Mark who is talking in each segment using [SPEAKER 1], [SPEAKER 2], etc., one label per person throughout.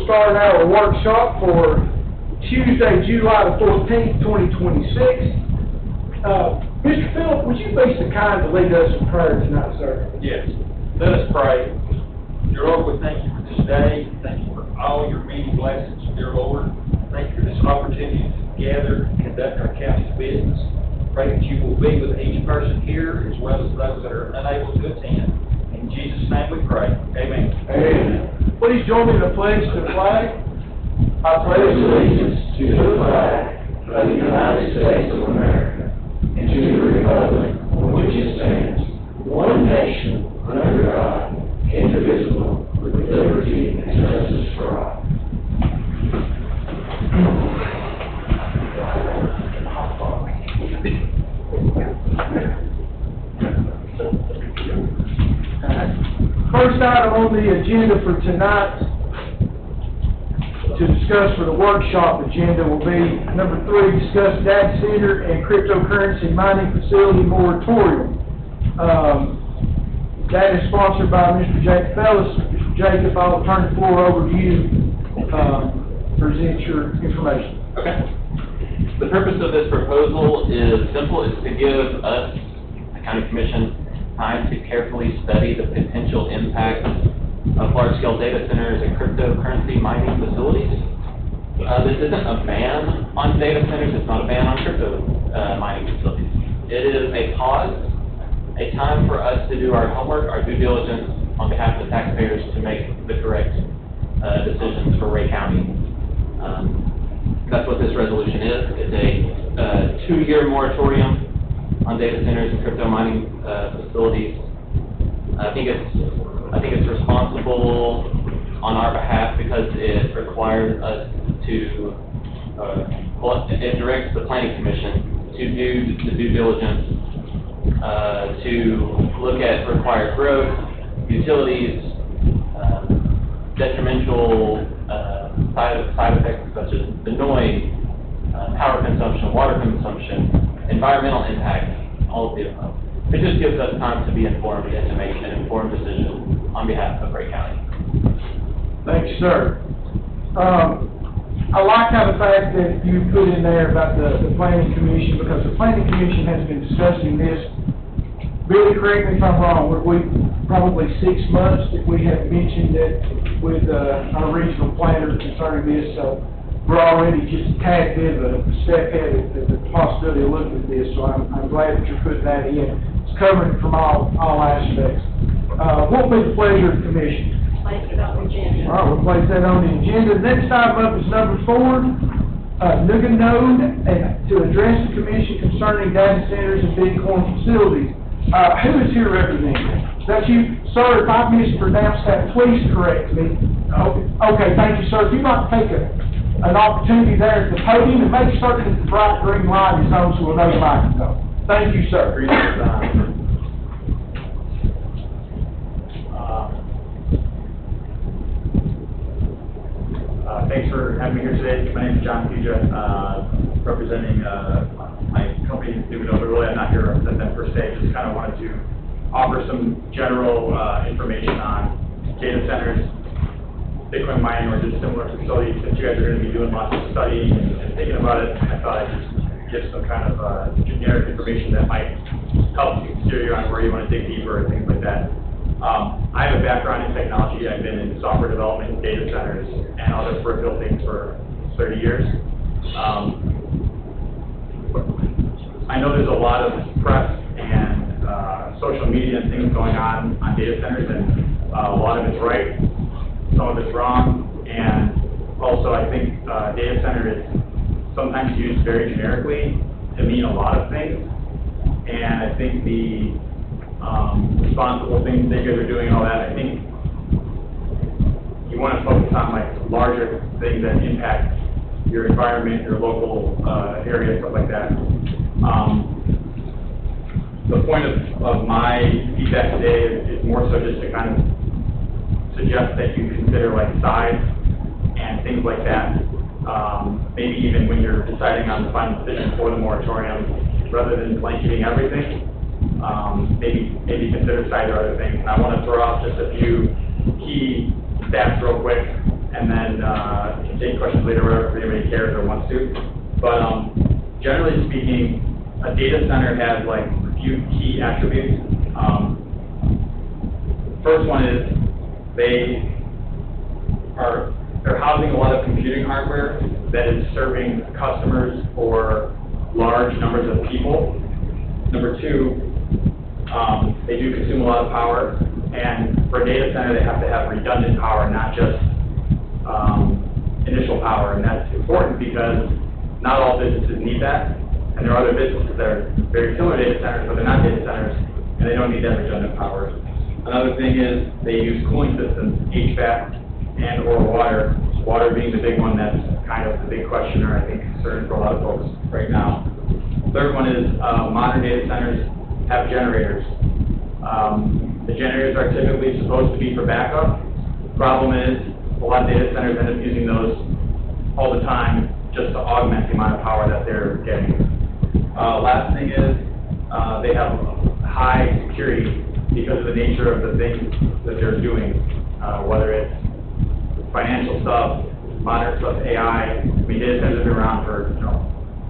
[SPEAKER 1] will start our workshop for Tuesday, July the 14th, 2026. Mr. Phillip, would you be so kind to lead us in prayer tonight, sir?
[SPEAKER 2] Yes. Let us pray. Dear Lord, we thank you for this day. Thank you for all your many blessings, dear Lord. Thank you for this opportunity to gather and conduct our county's business. Pray that you will be with each person here as well as those that are unable to attend. In Jesus' name we pray. Amen.
[SPEAKER 1] Amen. Please join me in the pledge to the flag.
[SPEAKER 3] I pledge allegiance to the flag of the United States of America and to the republic for which it stands, one nation, under God, indivisible, with liberty and justice for all.
[SPEAKER 1] First item on the agenda for tonight to discuss for the workshop agenda will be number 3, discuss data center and cryptocurrency mining facility moratorium. That is sponsored by Mr. Jacob Ellis. Mr. Jacob, I'll turn the floor over to you to present your information.
[SPEAKER 4] Okay. The purpose of this proposal is simple. It's to give us, the County Commission, time to carefully study the potential impact of large-scale data centers and cryptocurrency mining facilities. This isn't a ban on data centers. It's not a ban on crypto mining facilities. It is a pause, a time for us to do our homework, our due diligence on behalf of the taxpayers to make the correct decisions for Rhea County. That's what this resolution is. It's a 2-year moratorium on data centers and crypto mining facilities. I think it's responsible on our behalf because it requires us to, it directs the Planning Commission to do the due diligence, to look at required growth, utilities, detrimental side effects such as the noise, power consumption, water consumption, environmental impact, all of the above. It just gives us time to be informed and to make an informed decision on behalf of Rhea County.
[SPEAKER 1] Thank you, sir. I like how the fact that you put in there about the Planning Commission, because the Planning Commission has been discussing this. Billy, correct me if I'm wrong, we probably 6 months that we have mentioned that with our regional planners concerning this, so we're already just a tad bit of a step ahead of the possibility of looking at this, so I'm glad that you're putting that in. It's covering from all aspects. What will be the pleasure of the commission?
[SPEAKER 5] Place it on the agenda.
[SPEAKER 1] All right, we'll place that on the agenda. The next item up is number 4, Nuga Node, and to address the commission concerning data centers and Bitcoin facilities. Who is here representing? Is that you? Sir, if I mispronounced that, please correct me. Okay, thank you, sir. If you'd like to take an opportunity there at the podium and make certain that the bright green light is on so we'll know the mic can go. Thank you, sir.
[SPEAKER 6] Thanks for having me here today. My name is John Puja, representing my company, Nuga Node. Really, I'm not here to represent them per se. Just kind of wanted to offer some general information on data centers, Bitcoin mining, or just similar facilities. Since you guys are going to be doing lots of studying and thinking about it, I thought I'd just give some kind of generic information that might help you steer you on where you want to dig deeper and things like that. I have a background in technology. I've been in software development, data centers, and other peripheral things for 30 years. I know there's a lot of press and social media and things going on data centers, and a lot of it's right, some of it's wrong, and also I think data center is sometimes used very generically to mean a lot of things, and I think the responsible things that you guys are doing and all that, I think you want to focus on like larger things that impact your environment, your local area, stuff like that. The point of my feedback today is more so just to kind of suggest that you consider like size and things like that. Maybe even when you're deciding on the final decision for the moratorium, rather than blanketing everything, maybe consider size or other things. And I want to throw out just a few key stats real quick. and then can take questions later if anybody cares or wants to. But generally speaking, a data center has like a few key attributes. First one is they're housing a lot of computing hardware that is serving customers for large numbers of people. Number two, they do consume a lot of power, and for a data center, they have to have redundant power, not just initial power, and that's important because not all businesses need that, and there are other businesses that are very similar to data centers, but they're not data centers, and they don't need that redundant power. Another thing is they use cooling systems, HVAC and or water, water being the big one that's kind of the big question or I think concern for a lot of folks right now. Third one is modern data centers have generators. The generators are typically supposed to be for backup. Problem is, a lot of data centers end up using those all the time just to augment the amount of power that they're getting. Last thing is, they have high security because of the nature of the things that they're doing, whether it's financial stuff, modern stuff, AI. I mean, data centers have been around for,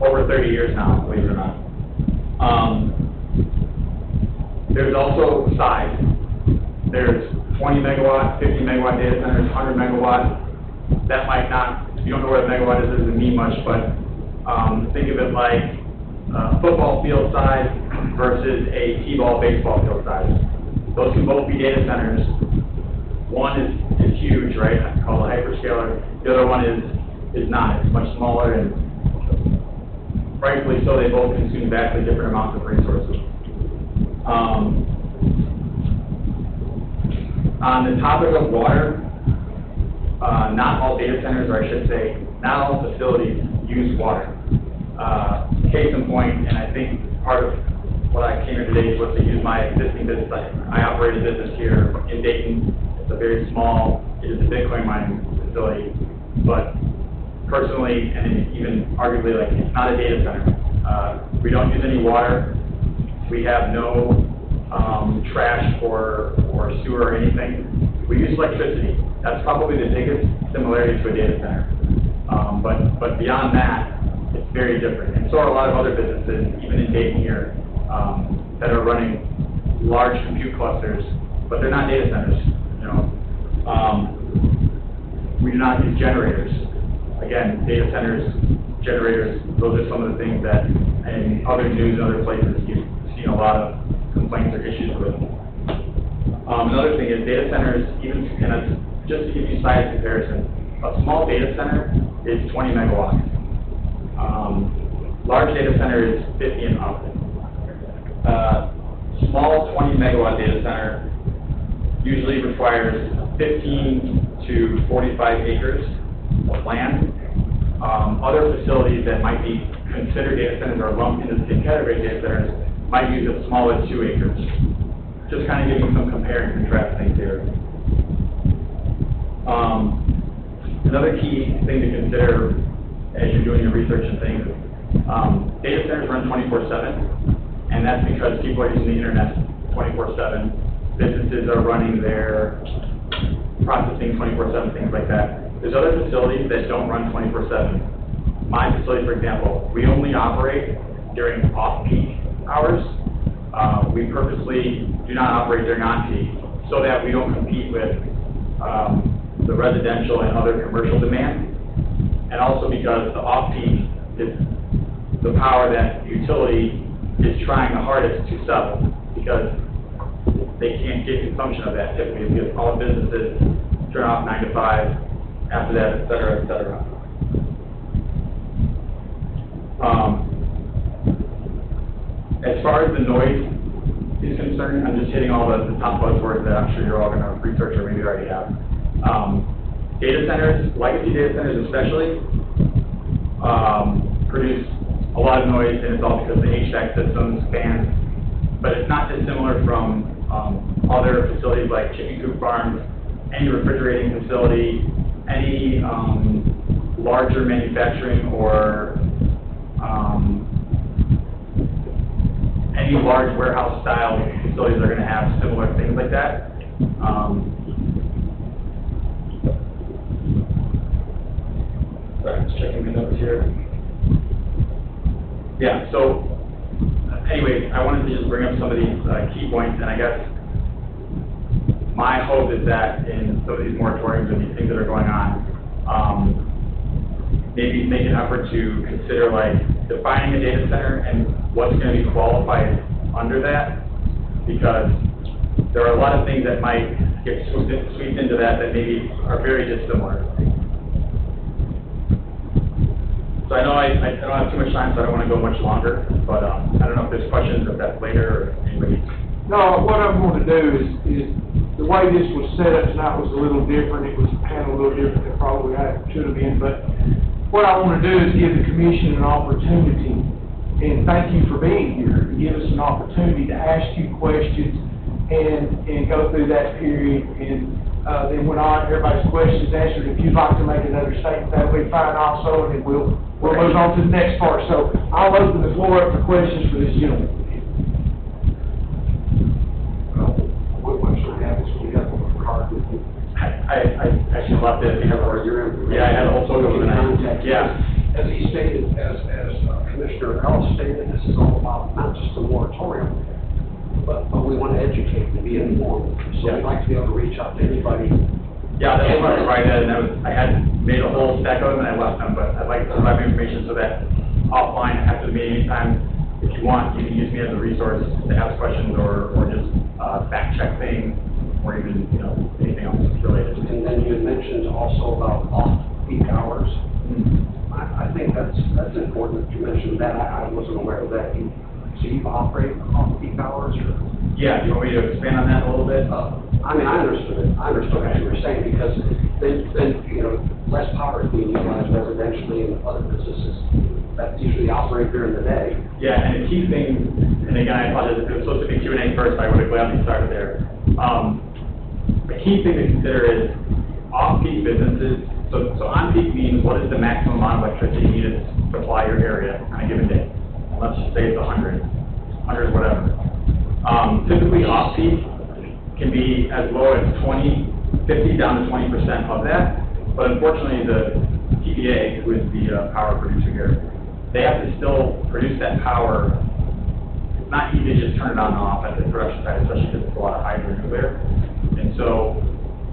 [SPEAKER 6] over 30 years now, believe it or not. There's also size. There's 20 megawatt, 50 megawatt data centers, 100 megawatt. That might not, if you don't know what a megawatt is, it doesn't mean much, but think of it like football field size versus a t-ball baseball field size. Those can both be data centers. One is huge, right, called a hyperscaler. The other one is not. It's much smaller, and rightfully so, they both consume vastly different amounts of resources. On the topic of water, not all data centers, or I should say, not all facilities use water. Case in point, and I think part of what I came here today was to use my existing business. I operate a business here in Dayton. It's a very small, it is a Bitcoin mining facility, but personally, and even arguably, like, it's not a data center. We don't use any water. We have no trash or sewer or anything. We use electricity. That's probably the biggest similarity to a data center. But beyond that, it's very different. And so are a lot of other businesses, even in Dayton here, that are running large compute clusters, but they're not data centers. We do not use generators. Again, data centers, generators, those are some of the things that in other news and other places you've seen a lot of complaints or issues with. Another thing is data centers, even just to give you size comparison, a small data center is 20 megawatts. Large data center is 50 and up. Small 20 megawatt data center usually requires 15 to 45 acres of land. Other facilities that might be considered data centers or lumped into the same category of data centers might use as small as 2 acres. Just kind of giving some compare and contrast things here. Another key thing to consider as you're doing your research and things, data centers run 24/7, and that's because people are using the internet 24/7. Businesses are running their processing 24/7, things like that. There's other facilities that don't run 24/7. My facility, for example, we only operate during off-peak hours. We purposely do not operate during on-peak so that we don't compete with the residential and other commercial demand. And also because the off-peak is the power that utility is trying the hardest to sell because they can't get consumption of that typically because all businesses turn off 9 to 5, after that, et cetera, et cetera. As far as the noise is concerned, I'm just hitting all the top buzzwords that I'm sure you're all going to research or maybe you already have. Data centers, legacy data centers especially, produce a lot of noise, and it's all because of the HVAC systems, fans, but it's not dissimilar from other facilities like chicken coop farms, any refrigerating facility, any larger manufacturing or any large warehouse style facilities are going to have similar things like that. taking the notes here. Yeah, so, anyway, I wanted to just bring up some of these key points, and I guess my hope is that in some of these moratoriums and these things that are going on, maybe make an effort to consider like defining a data center and what's going to be qualified under that, because there are a lot of things that might get swept into that maybe are very dissimilar. So I know I don't have too much time, so I don't want to go much longer, but I don't know if there's questions, if that's later, or anybody.
[SPEAKER 1] No, what I'm going to do is the way this was set up tonight was a little different. It was handled a little different than probably I should have been, but what I want to do is give the commission an opportunity, and thank you for being here, to give us an opportunity to ask you questions and go through that period, and then when everybody's questions answered, if you'd like to make another statement, that'll be fine also, and then we'll move on to the next part. So I'll open the floor up for questions for this gentleman.
[SPEAKER 6] I actually left it. Yeah, I had a whole photo of it. Yeah.
[SPEAKER 3] As he stated, as Commissioner Carl stated, this is all about not just the moratorium, but we want to educate and be informed. So I'd like to be able to reach out to anybody.
[SPEAKER 6] Yeah, that's what I provided, and I had made a whole stack of them and I left them, but I'd like to provide information so that offline after the meeting, anytime, if you want, you can use me as a resource to ask questions or just fact check things, or even, anything else related.
[SPEAKER 3] And then you had mentioned also about off-peak hours. I think that's important that you mentioned that. I wasn't aware of that. So you operate off-peak hours? Or?
[SPEAKER 6] Yeah, do you want me to expand on that a little bit?
[SPEAKER 3] I mean, I understood it. I understood what you were saying, because then less power is being utilized residentially and other businesses that usually operate during the day.
[SPEAKER 6] Yeah, and the key thing, and again, I apologize, if it was supposed to be Q&A first, I would have gladly started there. The key thing to consider is off-peak businesses. So on-peak means what is the maximum amount of electricity needed to supply your area on a given day? Let's just say it's 100, whatever. Typically off-peak can be as low as 50 down to 20% of that. But unfortunately, the TPA, who is the power producer here, they have to still produce that power. It's not easy to just turn it on and off at the production side, especially because it's a lot of hydro nuclear. And so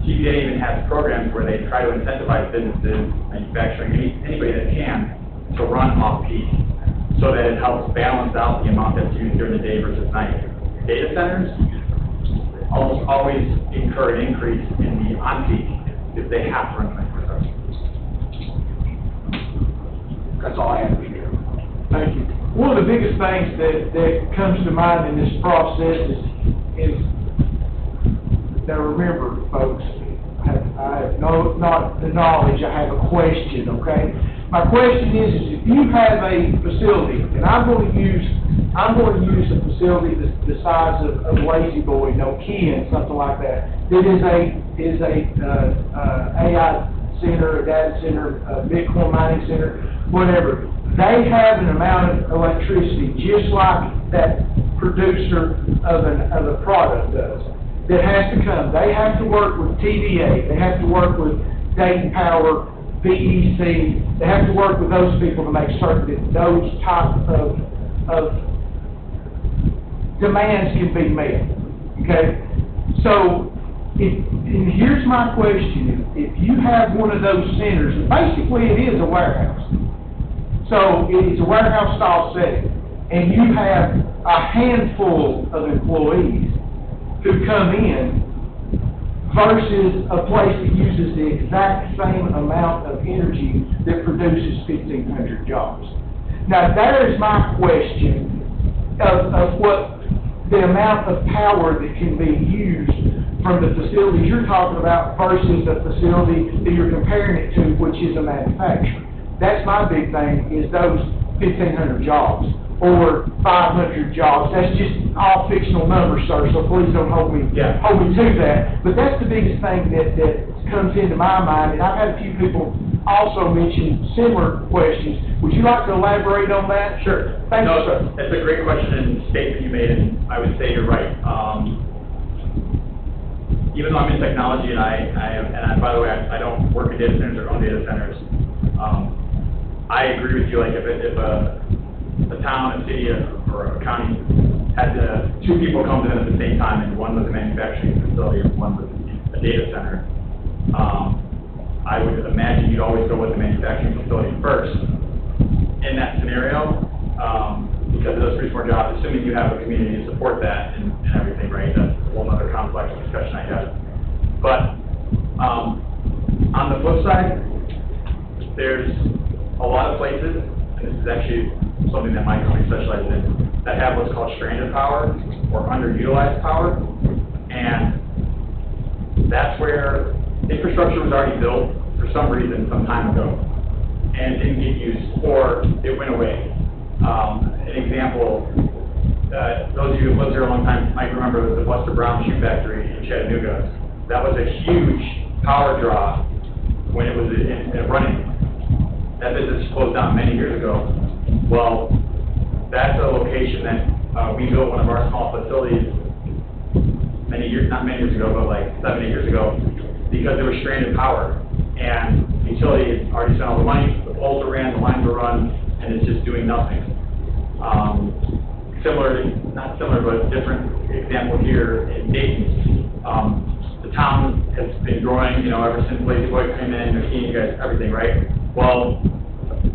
[SPEAKER 6] TPA even has programs where they try to incentivize businesses, manufacturing, anybody that can, to run off-peak so that it helps balance out the amount that's used during the day versus night. Data centers almost always incur an increase in the on-peak if they have to run 24/7.
[SPEAKER 3] That's all I have for you.
[SPEAKER 1] Thank you. One of the biggest things that comes to mind in this process is now remember, folks, I have not the knowledge, I have a question, okay? My question is if you have a facility, and I'm going to use a facility the size of Lazy Boy, Nokia, something like that. That is a AI center, a data center, a Bitcoin mining center, whatever. They have an amount of electricity, just like that producer of a product does, that has to come. They have to work with TVA. They have to work with Dayton Power, VEC. They have to work with those people to make certain that those types of demands can be met. Okay? So, and here's my question. If you have one of those centers, basically it is a warehouse. So it's a warehouse style setting, and you have a handful of employees who come in versus a place that uses the exact same amount of energy that produces 1,500 jobs. Now, there is my question of what the amount of power that can be used from the facilities you're talking about versus the facility that you're comparing it to, which is a manufacturer. That's my big thing, is those 1,500 jobs or 500 jobs. That's just all fictional numbers, sir, so please don't hold me to that. But that's the biggest thing that comes into my mind, and I've had a few people also mention similar questions. Would you like to elaborate on that?
[SPEAKER 6] Sure.
[SPEAKER 1] Thank you, sir.
[SPEAKER 6] That's a great question and statement you made, and I would say you're right. Even though I'm in technology, and by the way, I don't work in data centers or own data centers, I agree with you, like, if a town, a city, or a county had two people come to them at the same time, and one was a manufacturing facility and one was a data center, I would imagine you'd always go with the manufacturing facility first in that scenario, because it does produce more jobs, assuming you have a community to support that and everything, right? That's a whole other complex discussion I have. But on the flip side, there's a lot of places, and this is actually something that my company specializes in, that have what's called stranded power or underutilized power, and that's where infrastructure was already built for some reason some time ago and didn't get used, or it went away. An example, those of you who've lived here a long time might remember the Buster Brown shoe factory in Chattanooga. That was a huge power draw when it was in running. That business closed down many years ago. Well, that's a location that we built one of our small facilities not many years ago, but like 7, 8 years ago, because there was stranded power. And the utility had already spent all the money, the poles are ran, the lines are run, and it's just doing nothing. Not similar, but different example here in Dayton. The town has been growing, ever since Lazy Boy came in, McKean, you guys, everything, right? Well,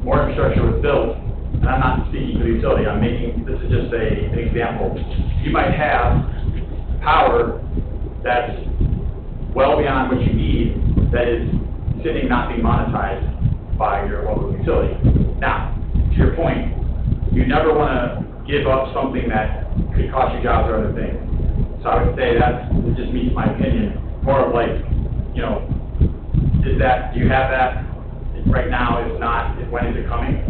[SPEAKER 6] more infrastructure was built, and I'm not speaking for the utility, this is just an example. You might have power that's well beyond what you need, that is sitting not being monetized by your local utility. Now, to your point, you never want to give up something that could cost you jobs or other things. So I would say that just meets my opinion, more of like, do you have that right now? If not, when is it coming?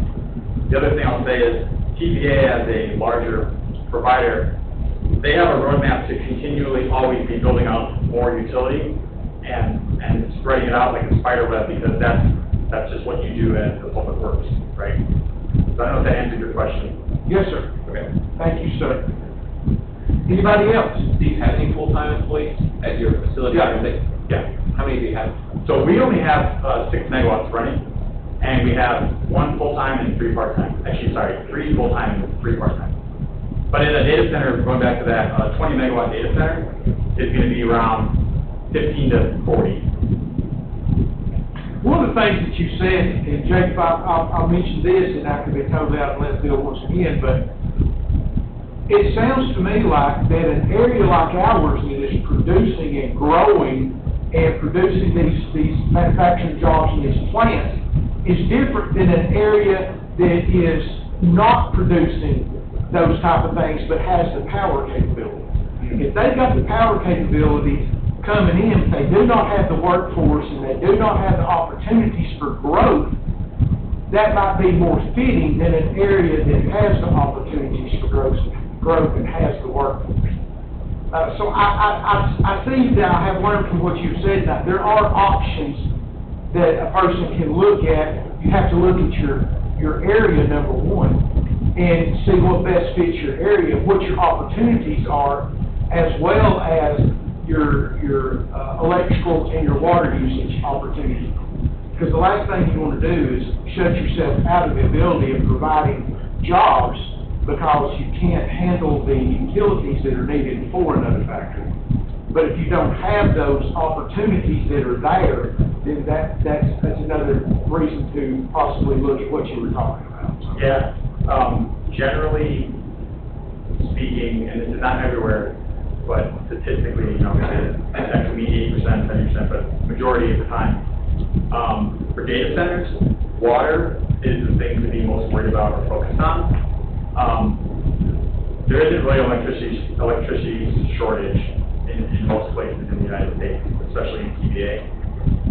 [SPEAKER 6] The other thing I'll say is TPA as a larger provider, they have a roadmap to continually always be building out more utility and spreading it out like a spider web, because that's just what you do as the public works, right? So I don't know if that answered your question.
[SPEAKER 1] Yes, sir.
[SPEAKER 6] Okay.
[SPEAKER 1] Thank you, sir. Anybody else?
[SPEAKER 4] Do you have any full-time employees at your facility?
[SPEAKER 6] Yeah.
[SPEAKER 4] How many do you have?
[SPEAKER 6] So we only have 6 megawatts running, and we have 1 full-time and 3 part-time. Actually, sorry, 3 full-time and 3 part-time. But in a data center, going back to that, 20 megawatt data center is going to be around 15 to 40.
[SPEAKER 1] One of the things that you said, and Jake, I'll mention this, and I can be totally out of left field once again, but it sounds to me like that an area like ours that is producing and growing and producing these manufacturing jobs in these plants is different than an area that is not producing those type of things but has the power capability. If they've got the power capability coming in, they do not have the workforce and they do not have the opportunities for growth, that might be more fitting than an area that has the opportunities for growth and has the workforce. So I see that I have learned from what you've said that there are options that a person can look at. You have to look at your area, number one, and see what best fits your area, what your opportunities are, as well as your electrical and your water usage opportunity. Because the last thing you want to do is shut yourself out of the ability of providing jobs because you can't handle the utilities that are needed for another factory. But if you don't have those opportunities that are there, then that's another reason to possibly look at what you were talking about.
[SPEAKER 6] Yeah. Generally speaking, and this is not everywhere, but statistically, that can be 80%, 70%, but majority of the time. For data centers, water is the thing to be most worried about or focused on. There isn't really electricity shortage in most places in the United States, especially in TVA.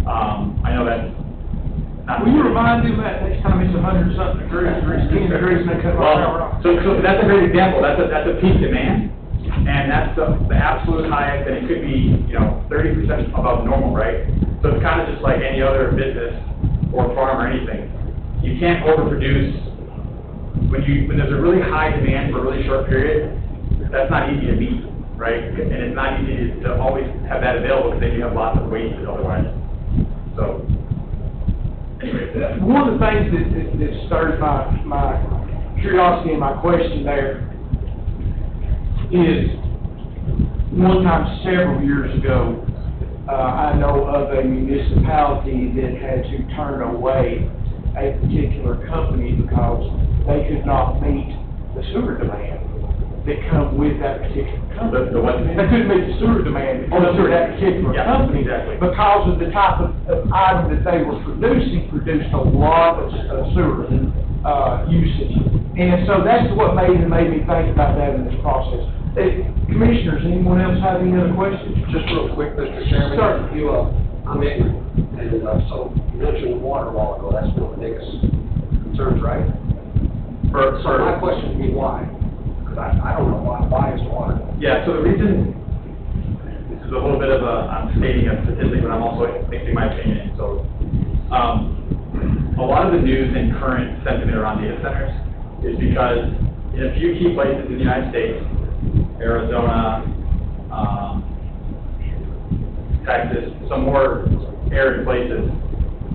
[SPEAKER 6] I know that.
[SPEAKER 1] Will you remind them that next time it's 100-something degrees, 10 degrees, and they cut our power off?
[SPEAKER 6] So that's a great example. That's a peak demand, and that's the absolute highest, and it could be 30% above normal, right? So it's kind of just like any other business or farm or anything. You can't overproduce. When there's a really high demand for a really short period, that's not easy to meet, right? And it's not easy to always have that available because then you have lots of wasted otherwise. So, anyway.
[SPEAKER 1] one of the things that stirs my curiosity and my question there is, one time several years ago, I know of a municipality that had to turn away a particular company because they could not meet the sewer demand that come with that particular company.
[SPEAKER 6] The what?
[SPEAKER 1] They couldn't meet the sewer demand that comes with that particular
[SPEAKER 6] Yeah,
[SPEAKER 1] company.
[SPEAKER 6] exactly.
[SPEAKER 1] Because of the type of item that they were produced a lot of sewer usage. And so that's what made me think about that in this process. Commissioners, anyone else have any other questions?
[SPEAKER 5] Just real quick, Mr. Chairman.
[SPEAKER 1] Sir.
[SPEAKER 5] I'm ignorant, and so you mentioned water a while ago, that's one of the biggest concerns, right? So my question would be why? Because I don't know why is water?
[SPEAKER 6] Yeah, so the reason, this is a little bit of I'm stating a statistic, but I'm also mixing my opinion in. So, a lot of the news and current sentiment around data centers is because in a few key places in the United States, Arizona, Texas, some more arid places,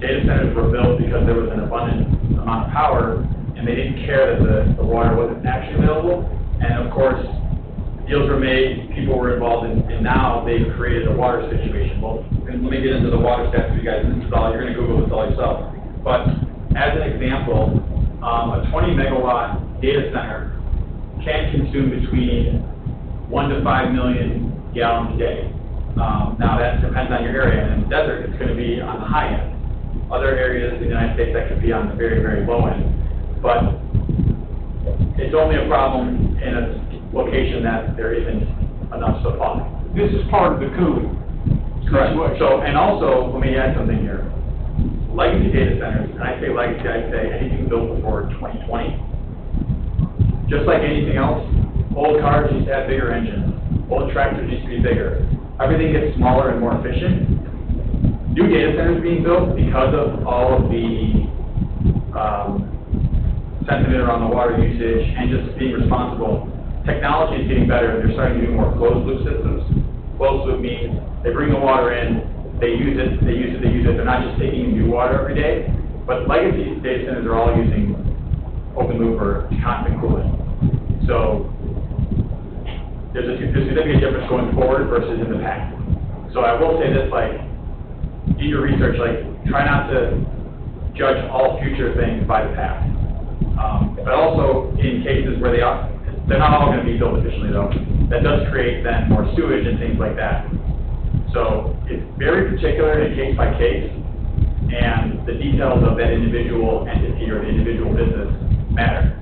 [SPEAKER 6] data centers were built because there was an abundant amount of power, and they didn't care that the water wasn't actually available. And of course, deals were made, people were involved, and now they've created a water situation. Well, and let me get into the water stats for you guys. This is all, you're going to Google this all yourself. But as an example, a 20 megawatt data center can consume between 1 to 5 million gallons a day. Now that depends on your area. In the desert, it's going to be on the high end. Other areas in the United States, that could be on the very, very low end. But it's only a problem in a location that there isn't enough supply.
[SPEAKER 1] This is part of the cooling.
[SPEAKER 6] Correct.
[SPEAKER 1] situation.
[SPEAKER 6] So, and also, let me add something here. Legacy data centers, and I say legacy, I say anything built before 2020. Just like anything else, old cars used to have bigger engines. Old tractors used to be bigger. Everything gets smaller and more efficient. New data centers being built because of all of the sentiment around the water usage and just being responsible. Technology is getting better. They're starting to do more closed loop systems. Closed loop means they bring the water in, they use it. They're not just taking new water every day. But legacy data centers are all using open loop or constant cooling. So there's a significant difference going forward versus in the past. So I will say this, like, do your research, like, try not to judge all future things by the past. But also, in cases where they're not all going to be built efficiently, though. That does create then more sewage and things like that. So it's very particular and case by case, and the details of that individual entity or the individual business matter.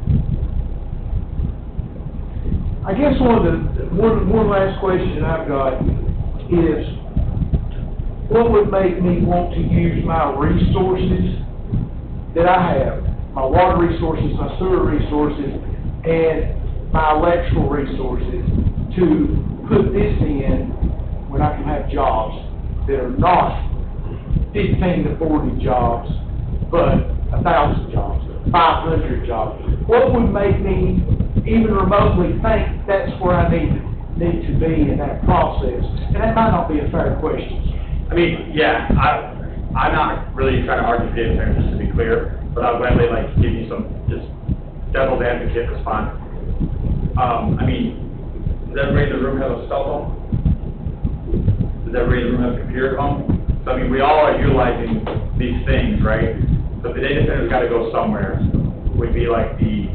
[SPEAKER 1] I guess one last question I've got is, what would make me want to use my resources that I have, my water resources, my sewer resources, and my electrical resources, to put this in when I can have jobs that are not 15 to 40 jobs, but 1,000 jobs, 500 jobs? What would make me even remotely think that's where I need to be in that process? And that might not be a fair question.
[SPEAKER 6] I mean, yeah, I'm not really trying to argue data centers, just to be clear, but I'll gladly like give you some just devil's advocate response. I mean, does everybody in the room have a cell phone? Does everybody in the room have a computer at home? So I mean, we all are utilizing these things, right? So the data center's got to go somewhere. Would be like the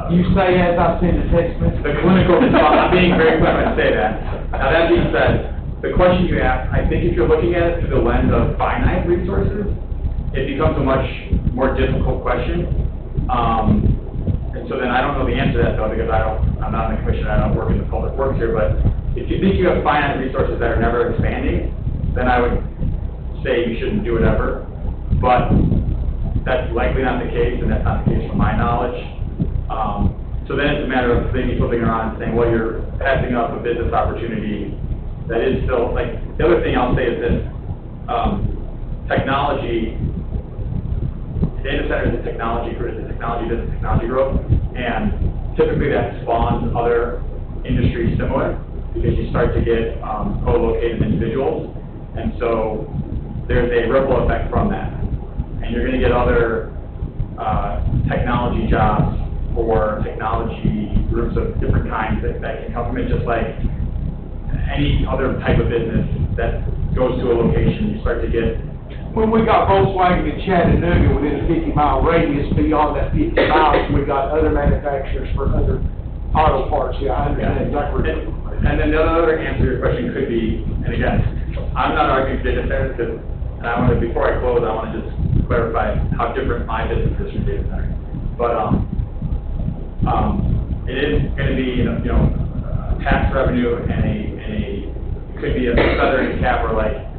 [SPEAKER 1] You say as I send a text message?
[SPEAKER 6] the clinical response. I'm being very clear when I say that. Now that being said, the question you asked, I think if you're looking at it through the lens of finite resources, it becomes a much more difficult question. And so then I don't know the answer to that though, because I'm not in the commission, I don't work in the public works here, but if you think you have finite resources that are never expanding, then I would say you shouldn't do it ever. But that's likely not the case, and that's not the case from my knowledge. So then it's a matter of maybe flipping around and saying, well, you're passing up a business opportunity that is still, like, the other thing I'll say is this, technology, data center is a technology business, technology growth, and typically that spawns other industries similar, because you start to get co-located individuals, and so there's a ripple effect from that. and you're going to get other technology jobs or technology groups of different kinds that can come from it, just like any other type of business that goes to a location. You start to get...
[SPEAKER 1] When we got Volkswagen in Chattanooga within a 50-mile radius, beyond that 50 miles, we got other manufacturers for other auto parts. Yeah, I understand exactly.
[SPEAKER 6] And then the other answer to your question could be, and again, I'm not arguing for data centers, because, and I want to, before I close, I want to just clarify how different my business is from data centers. But it is going to be, tax revenue and it could be a feather in the cap, or like,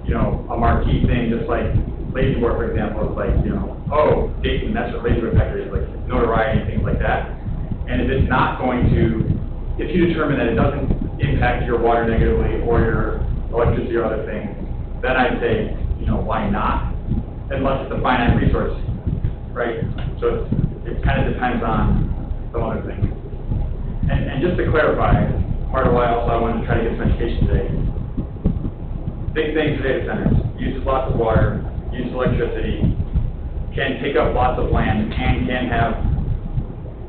[SPEAKER 6] a marquee thing, just like Lazy Board, for example, is like, oh, Dayton, that's what Lazy Board factory is, like notoriety and things like that. And if it's not going to, if you determine that it doesn't impact your water negatively or your electricity or other things, then I'd say, why not? Unless it's a finite resource, right? So it kind of depends on some other things. And just to clarify, part of why also I wanted to try to get some education today, big things for data centers: uses lots of water, uses electricity, can take up lots of land, and can have,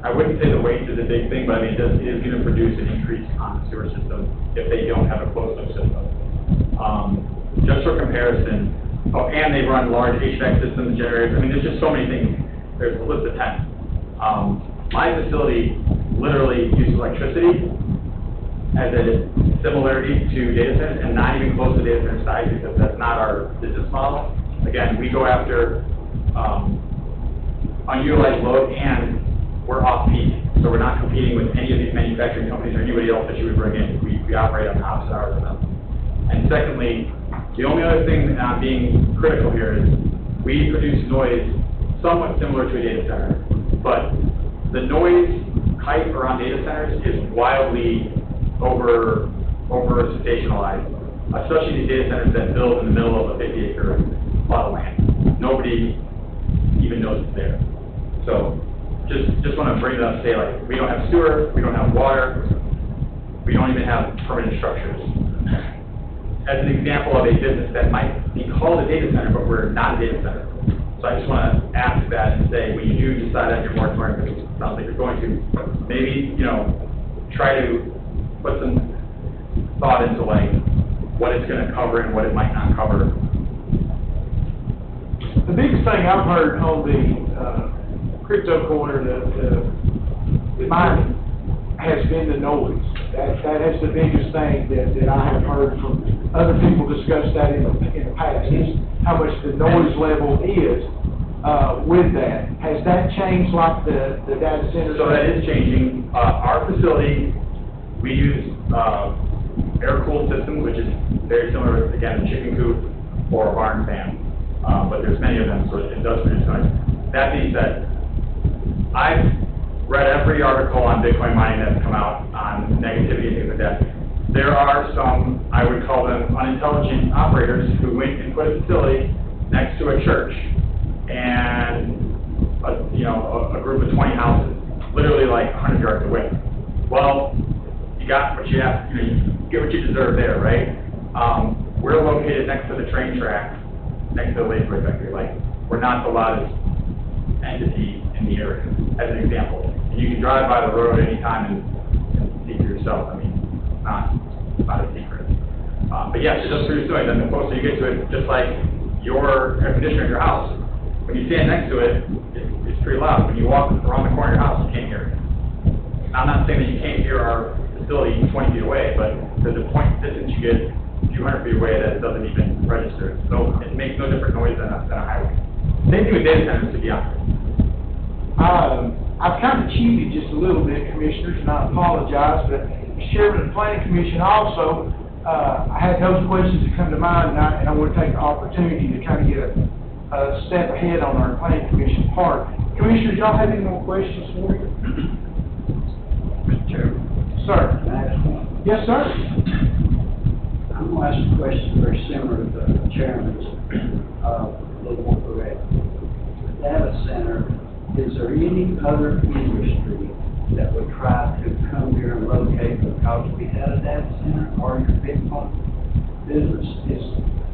[SPEAKER 6] I wouldn't say the waste is a big thing, but I mean, it is going to produce an increase on the sewer system if they don't have a closed-loop system. Just for comparison, and they run large HVAC systems, generators. I mean, there's just so many things. There's a list of 10. My facility literally uses electricity as a similarity to data centers, and not even close to data center size, because that's not our business model. Again, we go after unutilized load, and we're off-peak, so we're not competing with any of these manufacturing companies or anybody else that you would bring in. We operate on the opposite hours of them. And secondly, the only other thing that I'm being critical here is we produce noise somewhat similar to a data center, but the noise hype around data centers is wildly over-sensationalized, especially these data centers that build in the middle of a 50-acre plot of land. Nobody even knows it's there. So just want to bring it up and say, like, we don't have sewer, we don't have water, we don't even have permanent structures. As an example of a business that might be called a data center, but we're not a data center. So I just want to ask that and say, when you do decide on your moratorium, because it sounds like you're going to, maybe, try to put some thought into, like, what it's going to cover and what it might not cover.
[SPEAKER 1] The biggest thing I've heard on the crypto corner, the mining, has been the noise. That is the biggest thing that I have heard from other people discuss that in the past, is how much the noise level is with that. Has that changed like the data center?
[SPEAKER 6] So that is changing. Our facility, we use air-cooled systems, which is very similar, again, to chicken coop or a barn fan. But there's many of them, so it does produce noise. That being said, I've read every article on Bitcoin mining that's come out on negativity and things like that. There are some, I would call them unintelligent operators, who went and put a facility next to a church and a group of 20 houses, literally like 100 yards away. Well, you got what you have, you get what you deserve there, right? We're located next to the train track, next to the Lazy Boy factory. Like, we're not the loudest entity in the area, as an example. And you can drive by the road anytime and see for yourself. I mean, it's not a secret. But yes, it does produce noise, and the closer you get to it, just like your air conditioner in your house, when you stand next to it, it's pretty loud. When you walk around the corner of your house, you can't hear it. I'm not saying that you can't hear our facility 20 feet away, but there's a point distance you get a few hundred feet away that it doesn't even register. So it makes no different noise than a highway. Same thing with data centers, to be honest.
[SPEAKER 1] I've kind of cheated just a little bit, Commissioners, and I apologize, but as Chairman of the Planning Commission also, I had those questions that come to mind, and I want to take the opportunity to kind of get a step ahead on our Planning Commission part. Commissioners, y'all have any more questions for me?
[SPEAKER 7] Mr. Chairman.
[SPEAKER 1] Sir.
[SPEAKER 7] Can I ask one?
[SPEAKER 1] Yes, sir.
[SPEAKER 7] I'm going to ask a question very similar to the chairman's, a little more correct. The data center, is there any other industry that would try to come here and locate because we had a data center, or your Bitcoin business,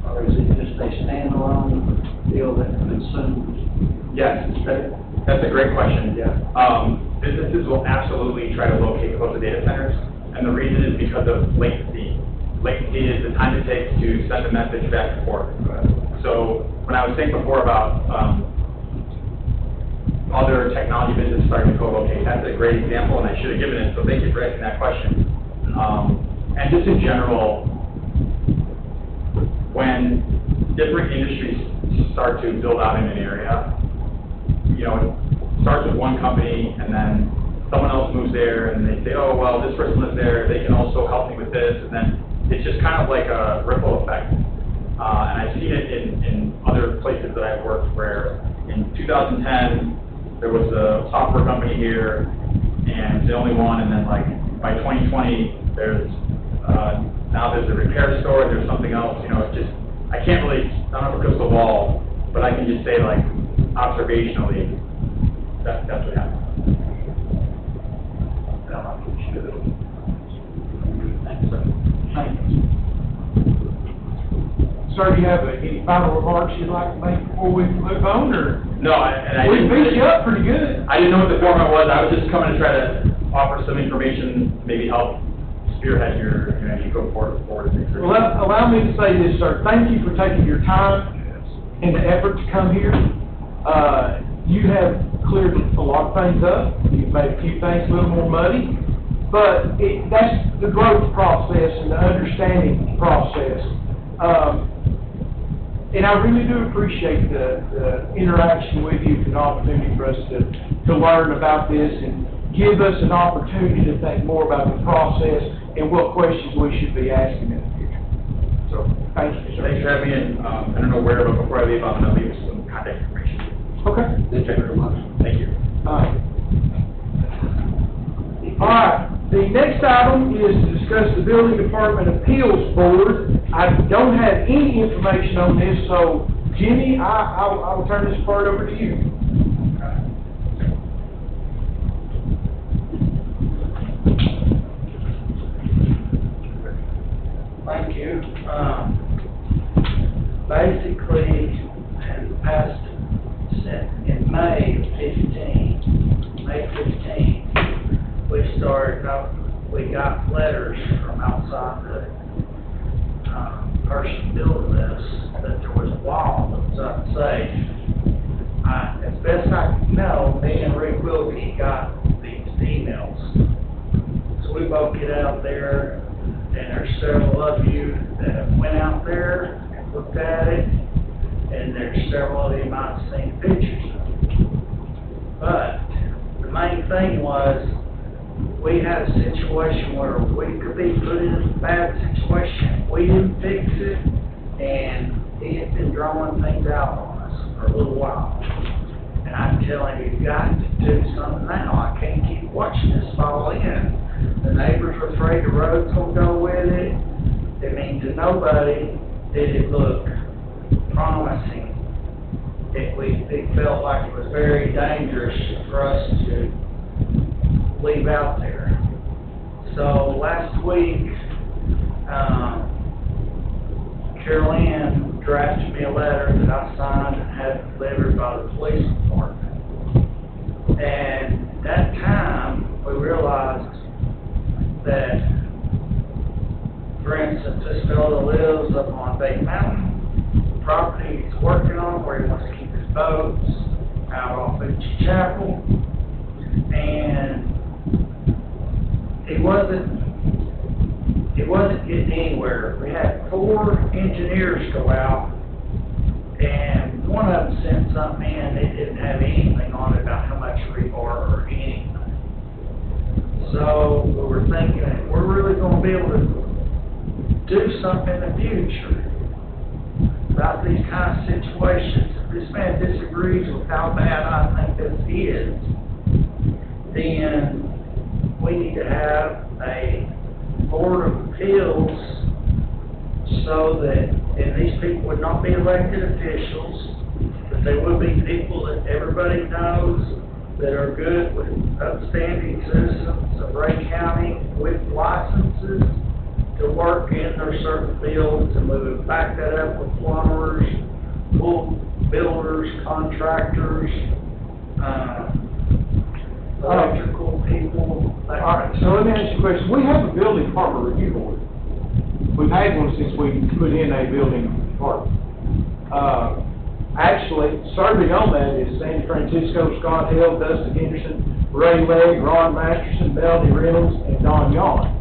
[SPEAKER 7] or is it just a standalone deal that consumers?
[SPEAKER 6] Yes, that's a great question.
[SPEAKER 7] Yeah.
[SPEAKER 6] Businesses will absolutely try to locate close to data centers, and the reason is because of latency. Latency is the time it takes to send a message back and forth. So when I was saying before about other technology businesses starting to co-locate, that's a great example, and I should have given it, so thank you for asking that question. And just in general, when different industries start to build out in an area, you know, it starts with one company, and then someone else moves there, and they say, oh, well, this person lives there, they can also help me with this, and then it's just kind of like a ripple effect. And I've seen it in other places that I've worked where in 2010, there was a software company here, and it's the only one, and then like by 2020, there's now there's a repair store, there's something else, you know, it's just, I can't really, I don't have a crystal ball, but I can just say like observationally, that's what happened.
[SPEAKER 1] Sir, do you have any final remarks you'd like to make before we move on, or?
[SPEAKER 6] No, I
[SPEAKER 1] We
[SPEAKER 6] didn't.
[SPEAKER 1] beat you up pretty good.
[SPEAKER 6] I didn't know what the format was. I was just coming to try to offer some information, maybe help spearhead your, you know, you go forward and make sure.
[SPEAKER 1] Well, allow me to say this, sir. Thank you for taking your time and the effort to come here. You have cleared a lot of things up. You've made a few things a little more muddy. But that's the growth process and the understanding process. And I really do appreciate the interaction with you, and the opportunity for us to learn about this and give us an opportunity to think more about the process and what questions we should be asking in the future. So, thank you, sir.
[SPEAKER 6] Thanks for having me in. I don't know where, but before I leave, I'm going to leave some contact information.
[SPEAKER 1] Okay.
[SPEAKER 5] Thank you very much.
[SPEAKER 6] Thank you.
[SPEAKER 1] All right, the next item is to discuss the Building Department Appeals Board. I don't have any information on this, so Jimmy, I will turn this part over to you.
[SPEAKER 8] Thank you. Basically, in the past, in May 15, we got letters from outside the person building this, that there was a wall that was unsafe. As best I know, me and Rick Wilkie got these emails. So we both get out there, and there's several of you that went out there and looked at it, and there's several of you might have seen pictures of it. But the main thing was, we had a situation where we could be put in a bad situation. We didn't fix it, and he had been drawing things out on us for a little while. And I'm telling you, you've got to do something now. I can't keep watching this fall in. The neighbors were afraid the road's going to go with it. It means to nobody did it look promising. It felt like it was very dangerous for us to leave out there. So last week, Carol Ann drafted me a letter that I signed and had delivered by the police department. And at that time, we realized that, for instance, this fellow lives up on Bay Mountain, the property he's working on where he wants to keep his boats out off Beachy Chapel, and it wasn't getting anywhere. We had 4 engineers go out, and one of them sent something in, they didn't have anything on it about how much rebar or anything. So we were thinking, if we're really going to be able to do something in the future about these kind of situations, if this man disagrees with how bad I think this is, then we need to have a board of appeals so that, and these people would not be elected officials, but they would be people that everybody knows that are good with upstanding citizens of Ray County with licenses to work in their certain fields, and we would back that up with plumbers, pool builders, contractors, electrical people.
[SPEAKER 1] All right, so let me ask you a question. We have a building department review board. We've had one since we put in a building department. Actually, serving on that is Sandy Francisco, Scott Hill, Dustin Henderson, Ray Legg, Ron Masterson, Melanie Reynolds, and Don Yon.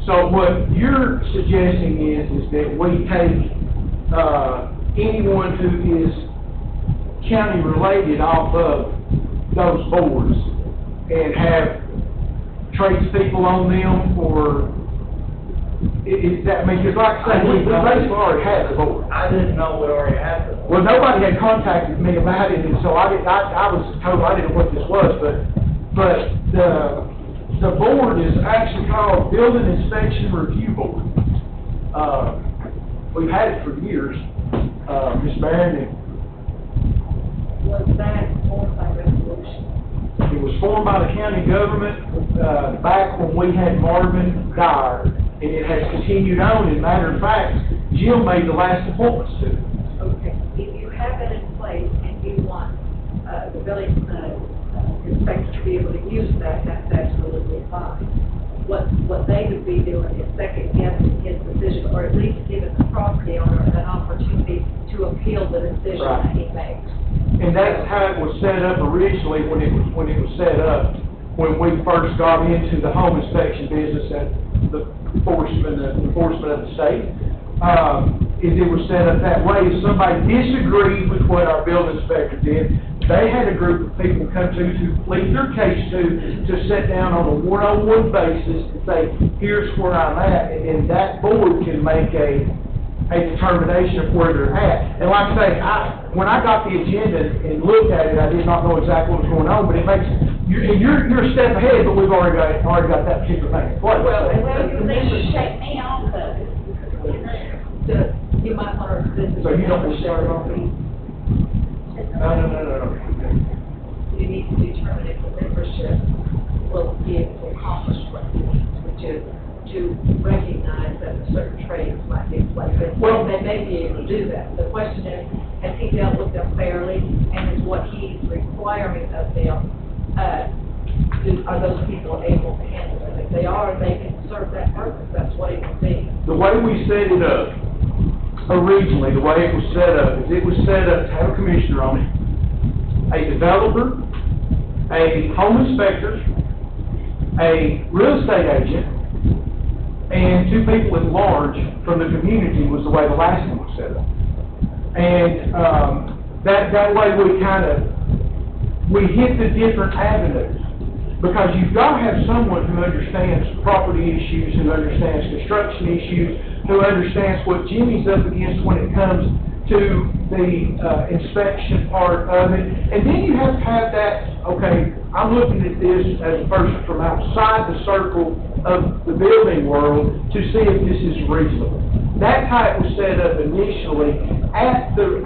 [SPEAKER 1] So what you're suggesting is that we take, anyone who is county related off of those boards and have tradespeople on them, or is that, I mean, because like I said, we basically already had the board.
[SPEAKER 8] I didn't know we already had them.
[SPEAKER 1] Well, nobody had contacted me about it, and so I was told I didn't know what this was, but the board is actually called Building Inspection Review Board. We've had it for years, Ms. Barron,
[SPEAKER 9] Was that formed by resolution?
[SPEAKER 1] it was formed by the county government, back when we had Marvin Dyer, and it has continued on. As a matter of fact, Jill made the last appointments to it.
[SPEAKER 9] Okay, if you have it in place and you want, the building, inspector to be able to use that, that's absolutely fine. What they would be doing is second guessing his decision, or at least giving the property owner an opportunity to appeal the decision that he makes.
[SPEAKER 1] And that's how it was set up originally when it was set up, when we first got into the home inspection business and the enforcement of the state. Is it was set up that way. If somebody disagreed with what our building inspector did, they had a group of people come to plead their case to sit down on a one-on-one basis and say, here's where I'm at, and then that board can make a determination of where they're at. And like I say, when I got the agenda and looked at it, I did not know exactly what was going on, but it makes, you're a step ahead, but we've already got that particular thing in place.
[SPEAKER 9] Well, you need to shake me off of it. You might want to visit.
[SPEAKER 1] So you don't want to start off? No.
[SPEAKER 9] You need to determine if the membership will be able to accomplish what it needs, which is to recognize that certain trades might be in place. Well, they may be able to do that. The question is, has he dealt with them fairly, and is what he's requiring of them, are those people able to handle it? If they are, they can serve that purpose. That's what it would be.
[SPEAKER 1] The way we set it up, originally, the way it was set up, is it was set up to have a commissioner on it, a developer, a home inspector, a real estate agent, and two people at large from the community was the way the last one was set up. And that way we hit the different avenues. Because you've got to have someone who understands property issues, who understands construction issues, who understands what Jimmy's up against when it comes to the inspection part of it. And then you have to have that, okay, I'm looking at this as a person from outside the circle of the building world to see if this is reasonable. That's how it was set up initially at the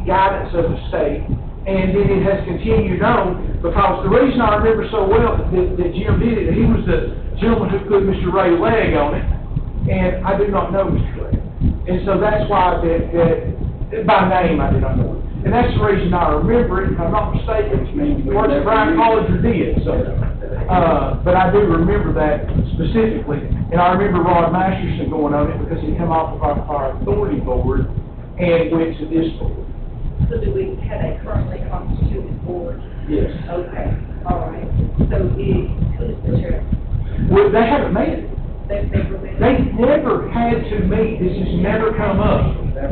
[SPEAKER 1] guidance of the state. And then it has continued on, because the reason I remember so well that Jim did it, he was the gentleman who put Mr. Ray Legg on it, and I did not know Mr. Legg. And so that's why by name I did not know him. And that's the reason I remember it, if I'm not mistaken, worked at Bryan College or did, so. But I do remember that specifically, and I remember Rod Masterson going on it because he come off of our authority board and went to this board.
[SPEAKER 9] So do we have a currently constituted board?
[SPEAKER 1] Yes.
[SPEAKER 9] Okay, all right. So who's the chairman?
[SPEAKER 1] Well, they haven't met.
[SPEAKER 9] They've never been.
[SPEAKER 1] They never had to meet. This has never come up.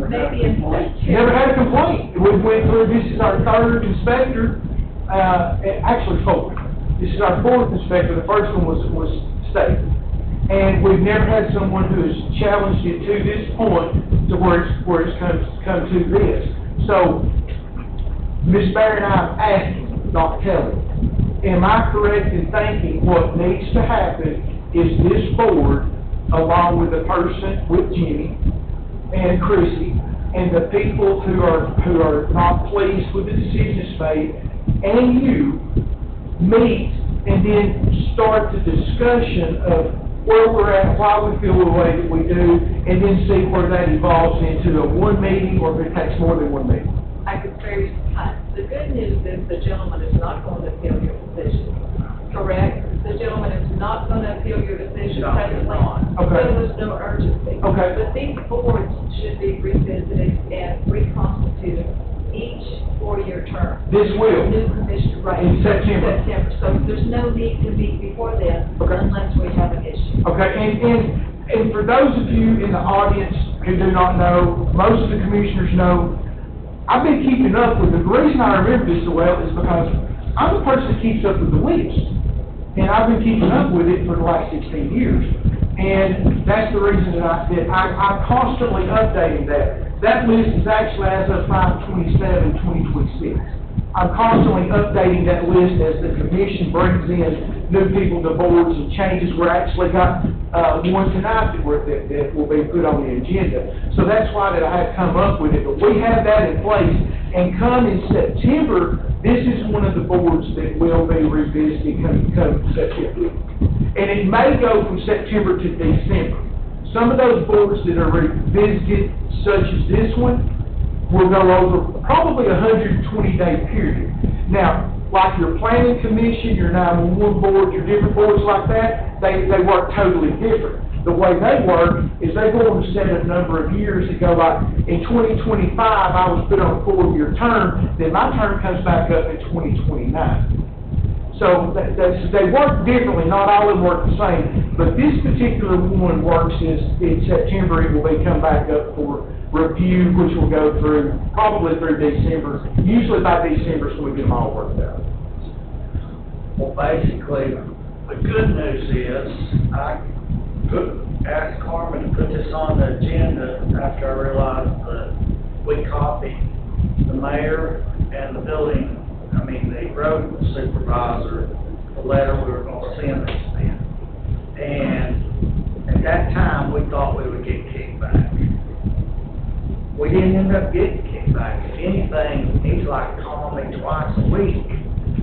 [SPEAKER 9] Maybe in
[SPEAKER 1] Never had a complaint. We went through, this is our third inspector, actually fourth. This is our fourth inspector. The first one was state. And we've never had someone who has challenged it to this point to where it's come to this. So, Ms. Barry and I have asked Dr. Kelly, am I correct in thinking what needs to happen is this board, along with the person, with Jimmy and Chrissy, and the people who are not pleased with the decisions made, and you, meet and then start the discussion of where we're at, why we feel the way that we do, and then see where that evolves into a one meeting, or if it takes more than one meeting.
[SPEAKER 9] I could spare you some time. The good news is the gentleman is not going to appeal your decision, correct? The gentleman is not going to appeal your decision
[SPEAKER 8] No, he's
[SPEAKER 9] presently.
[SPEAKER 8] not.
[SPEAKER 1] Okay.
[SPEAKER 9] So there's no urgency.
[SPEAKER 1] Okay.
[SPEAKER 9] But these boards should be revisited and reconstituted each 4-year term.
[SPEAKER 1] This will.
[SPEAKER 9] New commission, right.
[SPEAKER 1] In September.
[SPEAKER 9] So there's no need to meet before then
[SPEAKER 1] Okay.
[SPEAKER 9] unless we have an issue.
[SPEAKER 1] Okay, and for those of you in the audience who do not know, most of the commissioners know, I've been keeping up with it. The reason I remember this so well is because I'm the person that keeps up with the list. And I've been keeping up with it for the last 16 years. And that's the reason that I'm constantly updating that. That list is actually as of 5/27/2026. I'm constantly updating that list as the commission brings in new people to boards and changes. We're actually got, one tonight that will be put on the agenda. So that's why that I had come up with it, but we have that in place. And come in September, this is one of the boards that will be revisited come September. And it may go from September to December. Some of those boards that are revisited, such as this one, will go over probably 120-day period. Now, like your planning commission, your 911 board, your different boards like that, they work totally different. The way they work is they go on a set a number of years and go like, in 2025, I was put on a 4-year term, then my term comes back up in 2029. So they work differently, not all of them work the same, but this particular one works in September, it will come back up for review, which will go through, probably through December. Usually by December, so we get them all worked out.
[SPEAKER 8] Well, basically, the good news is, I asked Carmen to put this on the agenda after I realized that we copied the mayor and the road supervisor, the letter we were gonna send this then. And at that time, we thought we would get kickback. We didn't end up getting kickback. If anything, he's like calling me twice a week,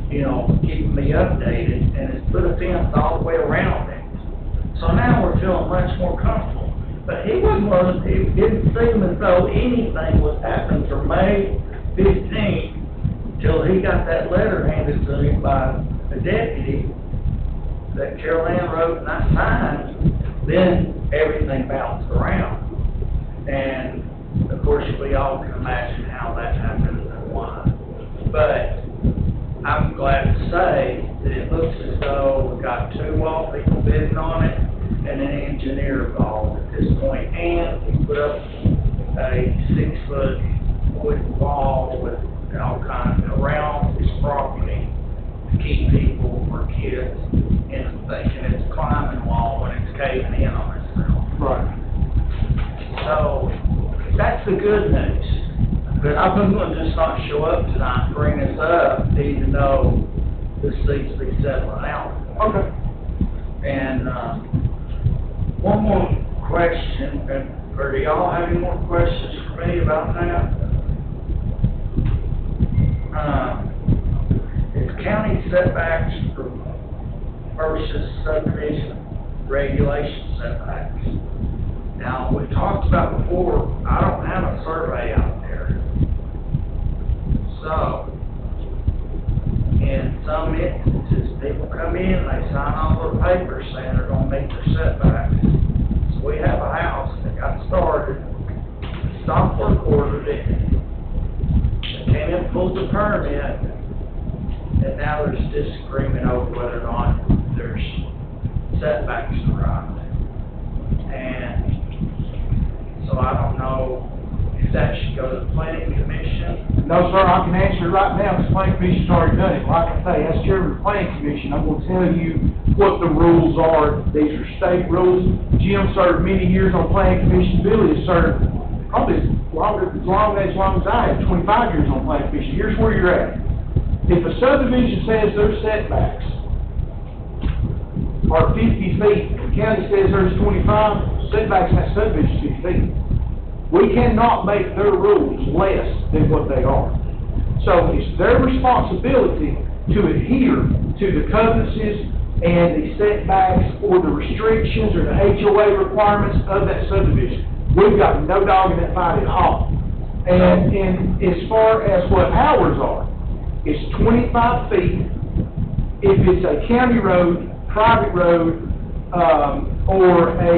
[SPEAKER 8] keeping me updated, and it's put a fence all the way around it. So now we're feeling much more comfortable. But it didn't seem as though anything was happening for May 15th till he got that letter handed to him by the deputy that Carol Ann wrote and I signed. Then everything bounced around. And of course, we all can imagine how that happened and why. But I'm glad to say that it looks as though we've got 2 wall people bidding on it and an engineer involved at this point. And he put up a 6-foot wooden wall with all kinds around his property to keep people or kids in thinking it's a climbing wall when it's caving in on itself.
[SPEAKER 1] Right.
[SPEAKER 8] So that's the good news. But I'm going to just not show up tonight and bring this up, even though this needs to be settling out.
[SPEAKER 1] Okay.
[SPEAKER 8] And one more question, or do y'all have any more questions for me about that? Is county setbacks versus subdivision regulation setbacks? Now, we talked about before, I don't have a survey out there. So, in some instances, people come in, they sign all their papers saying they're gonna meet their setbacks. So we have a house that got started, stopped work ordered it, they came in, pulled the permit, and now there's disagreement over whether or not there's setbacks around it. And so I don't know if that should go to the planning commission.
[SPEAKER 1] No, sir, I can answer it right now, because the planning commission's already done it. Like I say, as chairman of the planning commission, I'm gonna tell you what the rules are. These are state rules. Jim served many years on planning commission. Billy has served probably as long as I have, 25 years on planning commission. Here's where you're at. If a subdivision says their setbacks are 50 feet, the county says there's 25, setbacks in that subdivision is 50 feet. We cannot make their rules less than what they are. So it's their responsibility to adhere to the covenants and the setbacks or the restrictions or the HOA requirements of that subdivision. We've got no dog in that fight at all. And as far as what ours are, it's 25 feet. If it's a county road, private road, or a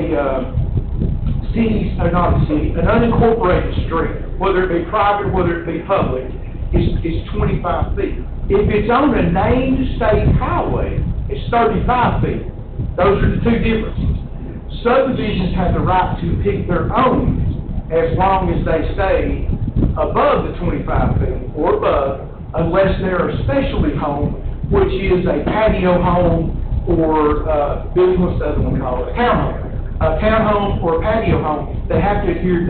[SPEAKER 1] city, or not a city, an unincorporated street, whether it be private, whether it be public, it's 25 feet. If it's on a named state highway, it's 35 feet. Those are the two differences. Subdivisions have the right to pick their own as long as they stay above the 25 feet or above, unless they're a specialty home, which is a patio home or, what's the other one called, a townhome. A townhome or a patio home, they have to adhere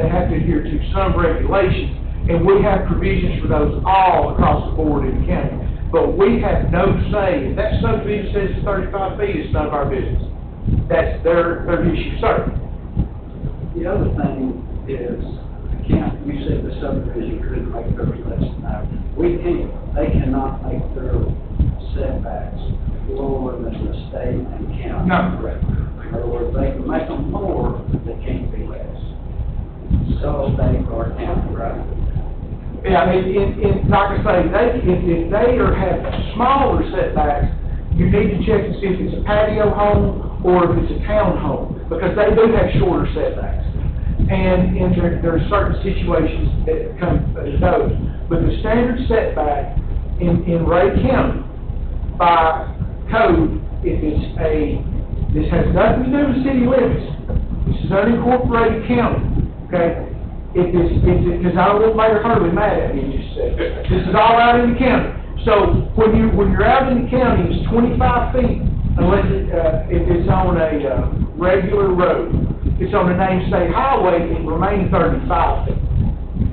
[SPEAKER 1] to some regulations, and we have provisions for those all across the board in the county. But we have no say. If that subdivision says it's 35 feet, it's none of our business. That's their issue, sir.
[SPEAKER 7] The other thing is, the county, you said the subdivision couldn't make their less than we can't, they cannot make their setbacks lower than the state and county.
[SPEAKER 1] No.
[SPEAKER 7] In other words, they can make them more, but they can't be less. So state or county, right?
[SPEAKER 1] Yeah, like I say, if they have smaller setbacks, you need to check and see if it's a patio home or if it's a town home, because they do have shorter setbacks. And there are certain situations that come as those. But the standard setback in Rhea County by code, if it's this has nothing to do with city limits. This is unincorporated county, okay? Because I don't want Mayor Hurley mad at me in just a second. This is all out in the county. So when you're out in the county, it's 25 feet, unless if it's on a regular road. If it's on a named state highway, it remains 35 feet.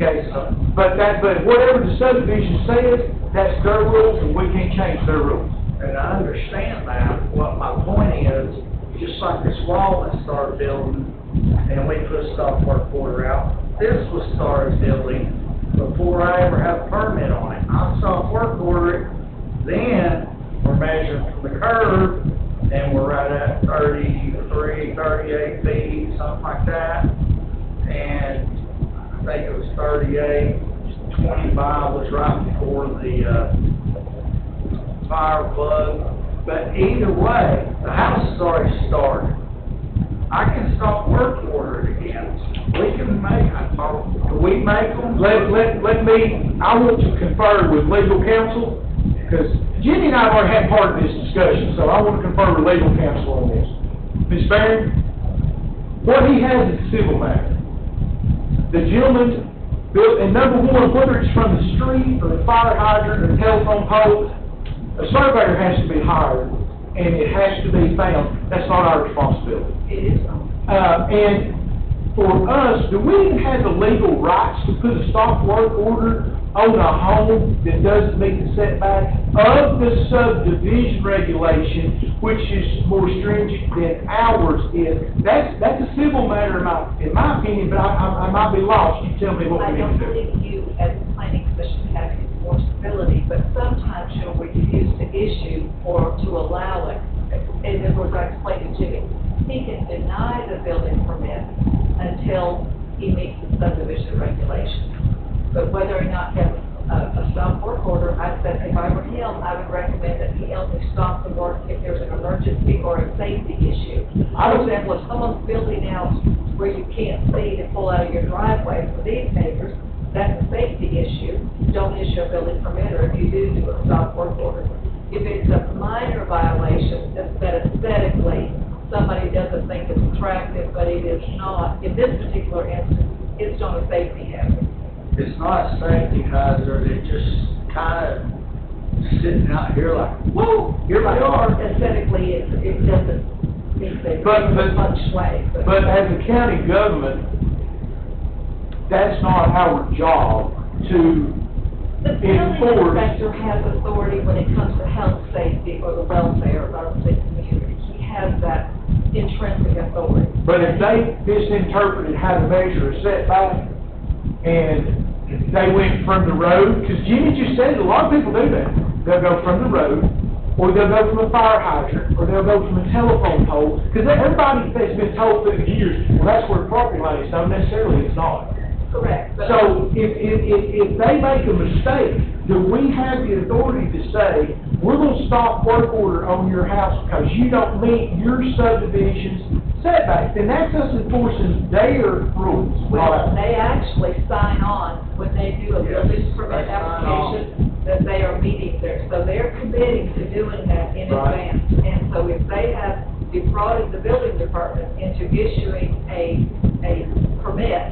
[SPEAKER 1] Okay, but whatever the subdivision says, that's their rules, and we can't change their rules.
[SPEAKER 8] And I understand that. What my point is, just like this wall that started building, and we put a stop work order out, this was started building before I ever had a permit on it. I stop work order it, then we're measuring from the curb, and we're right at 33, 38 feet, something like that. And I think it was 38, 25 was right before the fire plug. But either way, the house has already started. I can stop work order it again. We can make them?
[SPEAKER 1] I want to confer with legal counsel, because Jenny and I have already had part of this discussion, so I want to confer with legal counsel on this. Ms. Barron, what he has is a civil matter. The gentleman built, and number one, whether it's from the street or the fire hydrant or the telephone pole, a surveyor has to be hired, and it has to be found. That's not our responsibility.
[SPEAKER 9] It is.
[SPEAKER 1] And for us, do we even have the legal rights to put a stop work order on a home that doesn't meet the setback of the subdivision regulation, which is more stringent than ours is? That's a civil matter in my opinion, but I might be lost. You tell me what
[SPEAKER 9] I
[SPEAKER 1] we
[SPEAKER 9] don't
[SPEAKER 1] need to do.
[SPEAKER 9] believe you, as a planning commission, have enforceability, but sometimes you'll refuse to issue or to allow it. And as I explained to Jimmy, he can deny the building permit until he meets the subdivision regulations. But whether or not he has a stop work order, I said if I were him, I would recommend that he only stop the work if there's an emergency or a safety issue. For example, if someone's building out where you can't see to pull out of your driveway for these neighbors, that's a safety issue. Don't issue a building permit, or if you do a stop work order. If it's a minor violation that aesthetically somebody doesn't think it's attractive, but it is not, in this particular instance, it's not a safety hazard.
[SPEAKER 8] It's not a safety hazard, it's just kind of sitting out here like, whoa, here we are.
[SPEAKER 9] Aesthetically, it doesn't meet the much way.
[SPEAKER 1] But as a county government, that's not our job to
[SPEAKER 9] The building
[SPEAKER 1] enforce.
[SPEAKER 9] inspector has authority when it comes to health, safety, or the welfare of the community. He has that intrinsic authority.
[SPEAKER 1] But if they misinterpreted how to measure a setback, and they went from the road, because Jimmy just said, a lot of people do that. They'll go from the road, or they'll go from a fire hydrant, or they'll go from a telephone pole, because everybody has been told through the years, well, that's where the property line is. No, necessarily it's not.
[SPEAKER 9] Correct. But-
[SPEAKER 1] So if they make a mistake, do we have the authority to say, we're gonna stop work order on your house because you don't meet your subdivision's setbacks? Then that's us enforcing their rules.
[SPEAKER 9] Well, they actually sign on when they do a building permit
[SPEAKER 8] they sign
[SPEAKER 9] application that they are meeting there. So they're committing to doing that in
[SPEAKER 1] Right.
[SPEAKER 9] advance. And so if they have defrauded the building department into issuing a permit,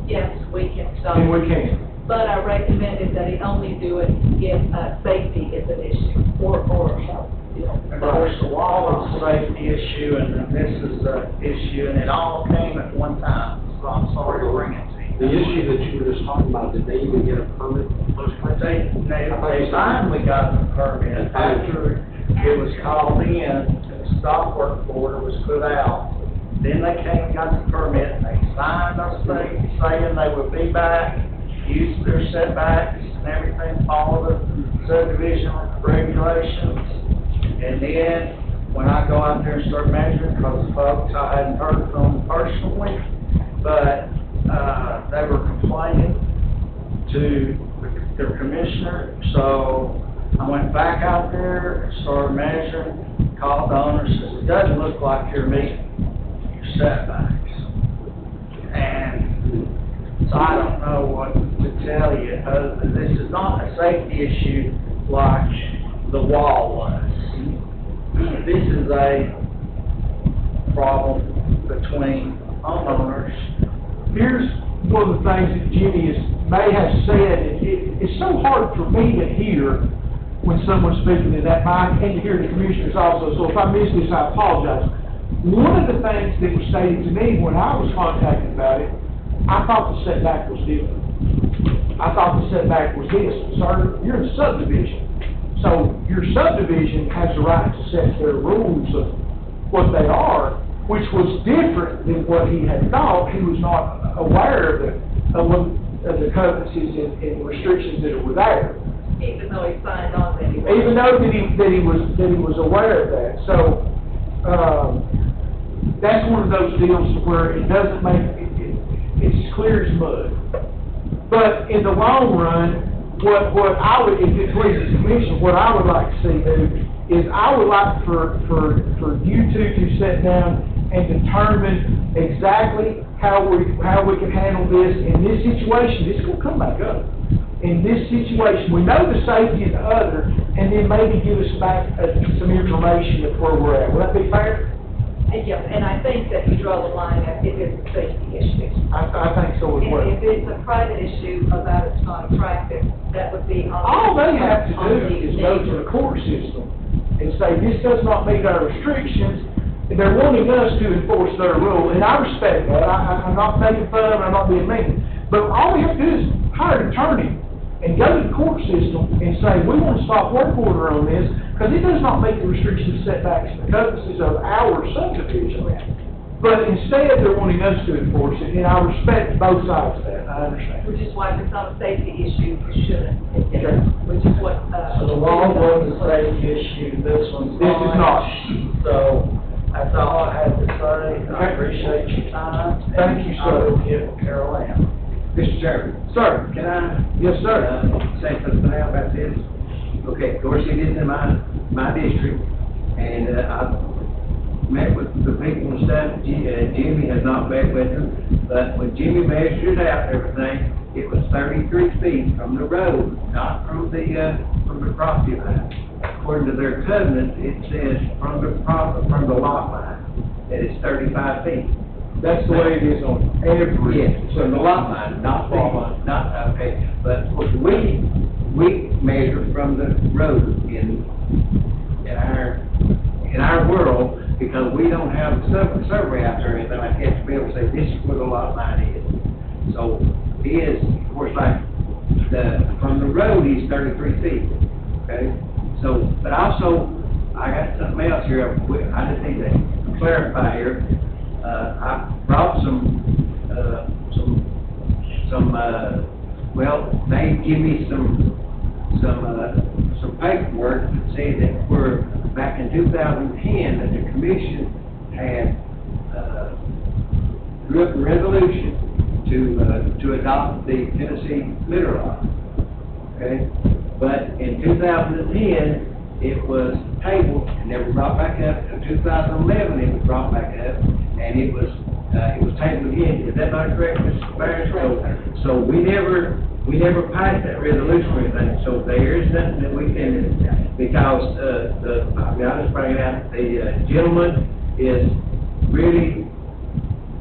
[SPEAKER 9] yes, we can stop.
[SPEAKER 1] Then we can.
[SPEAKER 9] But I recommended that he only do it if, safety is an issue, or health, you know.
[SPEAKER 8] Of course, the wall is a safety issue, and this is a issue, and it all came at one time, so I'm sorry to bring it to you.
[SPEAKER 5] The issue that you were just talking about, did they even get a permit?
[SPEAKER 8] They finally got the permit after it was called in, and the stop work order was put out. Then they came and got the permit, they signed a statement saying they would be back, use their setbacks and everything, follow the subdivision regulations. And then, when I go out there and start measuring, because folks, I hadn't heard from them personally, but, they were complaining to their commissioner, so I went back out there and started measuring, called the owner, says, it doesn't look like you're meeting your setbacks. And so I don't know what to tell you, other than this is not a safety issue like the wall was. This is a problem between homeowners.
[SPEAKER 1] Here's one of the things that Jimmy may have said, and it's so hard for me to hear when someone's speaking to that mic, and to hear the commissioners also, so if I miss this, I apologize. One of the things that was stated to me when I was contacted about it, I thought the setback was different. I thought the setback was this, sir, you're in a subdivision. So your subdivision has the right to set their rules of what they are, which was different than what he had thought. He was not aware of the covenants and restrictions that were there.
[SPEAKER 9] Even though he signed on that he was.
[SPEAKER 1] Even though that he was aware of that. So, that's one of those deals where it doesn't make, it's clear as mud. But in the long run, what I would, if it pleases the commission, what I would like to see do is I would like for you two to sit down and determine exactly how we can handle this in this situation. This will come back up. In this situation, we know the safety of the other, and then maybe give us back some information of where we're at. Will that be fair?
[SPEAKER 9] Yeah, and I think that you draw the line at if it's a safety issue.
[SPEAKER 1] I think so as well.
[SPEAKER 9] If it's a private issue about it's not attractive, that would be on.
[SPEAKER 1] All they have to
[SPEAKER 9] on
[SPEAKER 1] do
[SPEAKER 9] the
[SPEAKER 1] is go to the court system and say, this does not meet our restrictions, and they're wanting us to enforce their rule, and I respect that. I'm not making fun of it, I'm not being mean. But all we have to do is hire an attorney and go to the court system and say, we want to stop work order on this, because it does not meet the restrictions, setbacks, and covenants of our subdivision. But instead, they're wanting us to enforce it, and I respect both sides of that, I understand.
[SPEAKER 9] Which is why if it's not a safety issue, you shouldn't.
[SPEAKER 1] Okay.
[SPEAKER 9] Which is what,
[SPEAKER 8] So the wall was a safety issue, this one's
[SPEAKER 1] This is not.
[SPEAKER 8] So, that's all I had to say. I
[SPEAKER 1] Okay.
[SPEAKER 8] appreciate your time.
[SPEAKER 1] Thank you, sir.
[SPEAKER 8] I will give Carol Ann.
[SPEAKER 3] Mr. Chairman,
[SPEAKER 1] Sir?
[SPEAKER 3] can I?
[SPEAKER 1] Yes, sir.
[SPEAKER 3] Say something now about this? Okay, of course, it is in my district, and I've met with the people and stuff. Jimmy has not met with them, but when Jimmy measured out everything, it was 33 feet from the road, not from the property line. According to their covenant, it says from the lot line, that it's 35 feet.
[SPEAKER 1] That's the way it is on every.
[SPEAKER 3] Yes, from the lot line, not the, not, okay, but we measure from the road in our world, because we don't have a survey out there or anything like that to be able to say, this is where the lot line is. So, he is, of course, like, from the road, he's 33 feet, okay? So, but also, I got something else here, I just need to clarify here. I brought well, they give me some paperwork that say that we're, back in 2010, that the commission had drew up a resolution
[SPEAKER 7] to adopt the Tennessee litter law, okay? But in 2010, it was tabled and never brought back up. In 2011, it was brought back up, and it was tabled again. Is that not correct, Mr. Barron? So we never passed that resolution or anything. So there is nothing that we can, because I'll just bring it out. The gentleman is really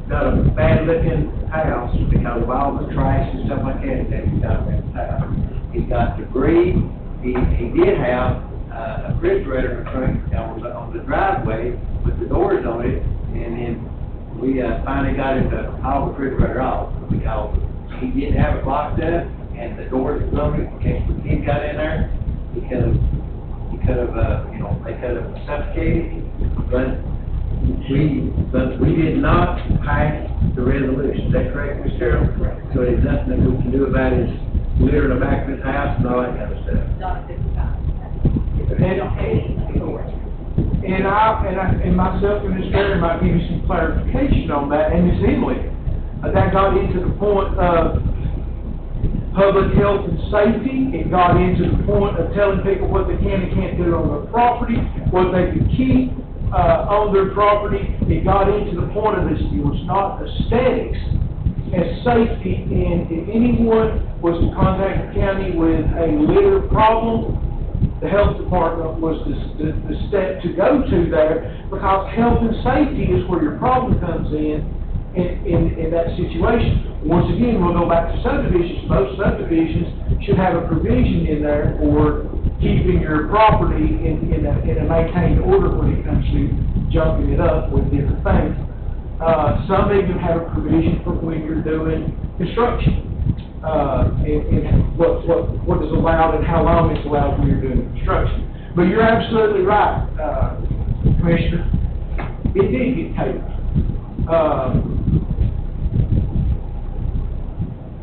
[SPEAKER 7] got a bad looking house because of all the trash and stuff like that he's got in the house. He's got debris. He did have a refrigerator on the driveway with the doors on it, and then we finally got him to haul the refrigerator off because he didn't have it locked up and the doors were open in case the kid got in there. He could have they could have suffocated, but we did not pass the resolution. Is that correct, Mr. Carroll? Correct. So there's nothing that we can do about his litter in the back of his house and all that kind of stuff.
[SPEAKER 9] Not at this time. They don't have any authority.
[SPEAKER 1] And myself and Ms. Barron might give you some clarification on that, and Ms. Emily. That got into the point of public health and safety. It got into the point of telling people what they can and can't do on their property, what they can keep on their property. It got into the point of this, it was not aesthetics, as safety, and if anyone was to contact the county with a litter problem, the health department was the step to go to there, because health and safety is where your problem comes in that situation. Once again, we'll go back to subdivisions. Most subdivisions should have a provision in there for keeping your property in a maintained order when it comes to jumping it up with different things. Some even have a provision for when you're doing construction. And what is allowed and how long it's allowed when you're doing construction. But you're absolutely right, Commissioner. It did get tabled.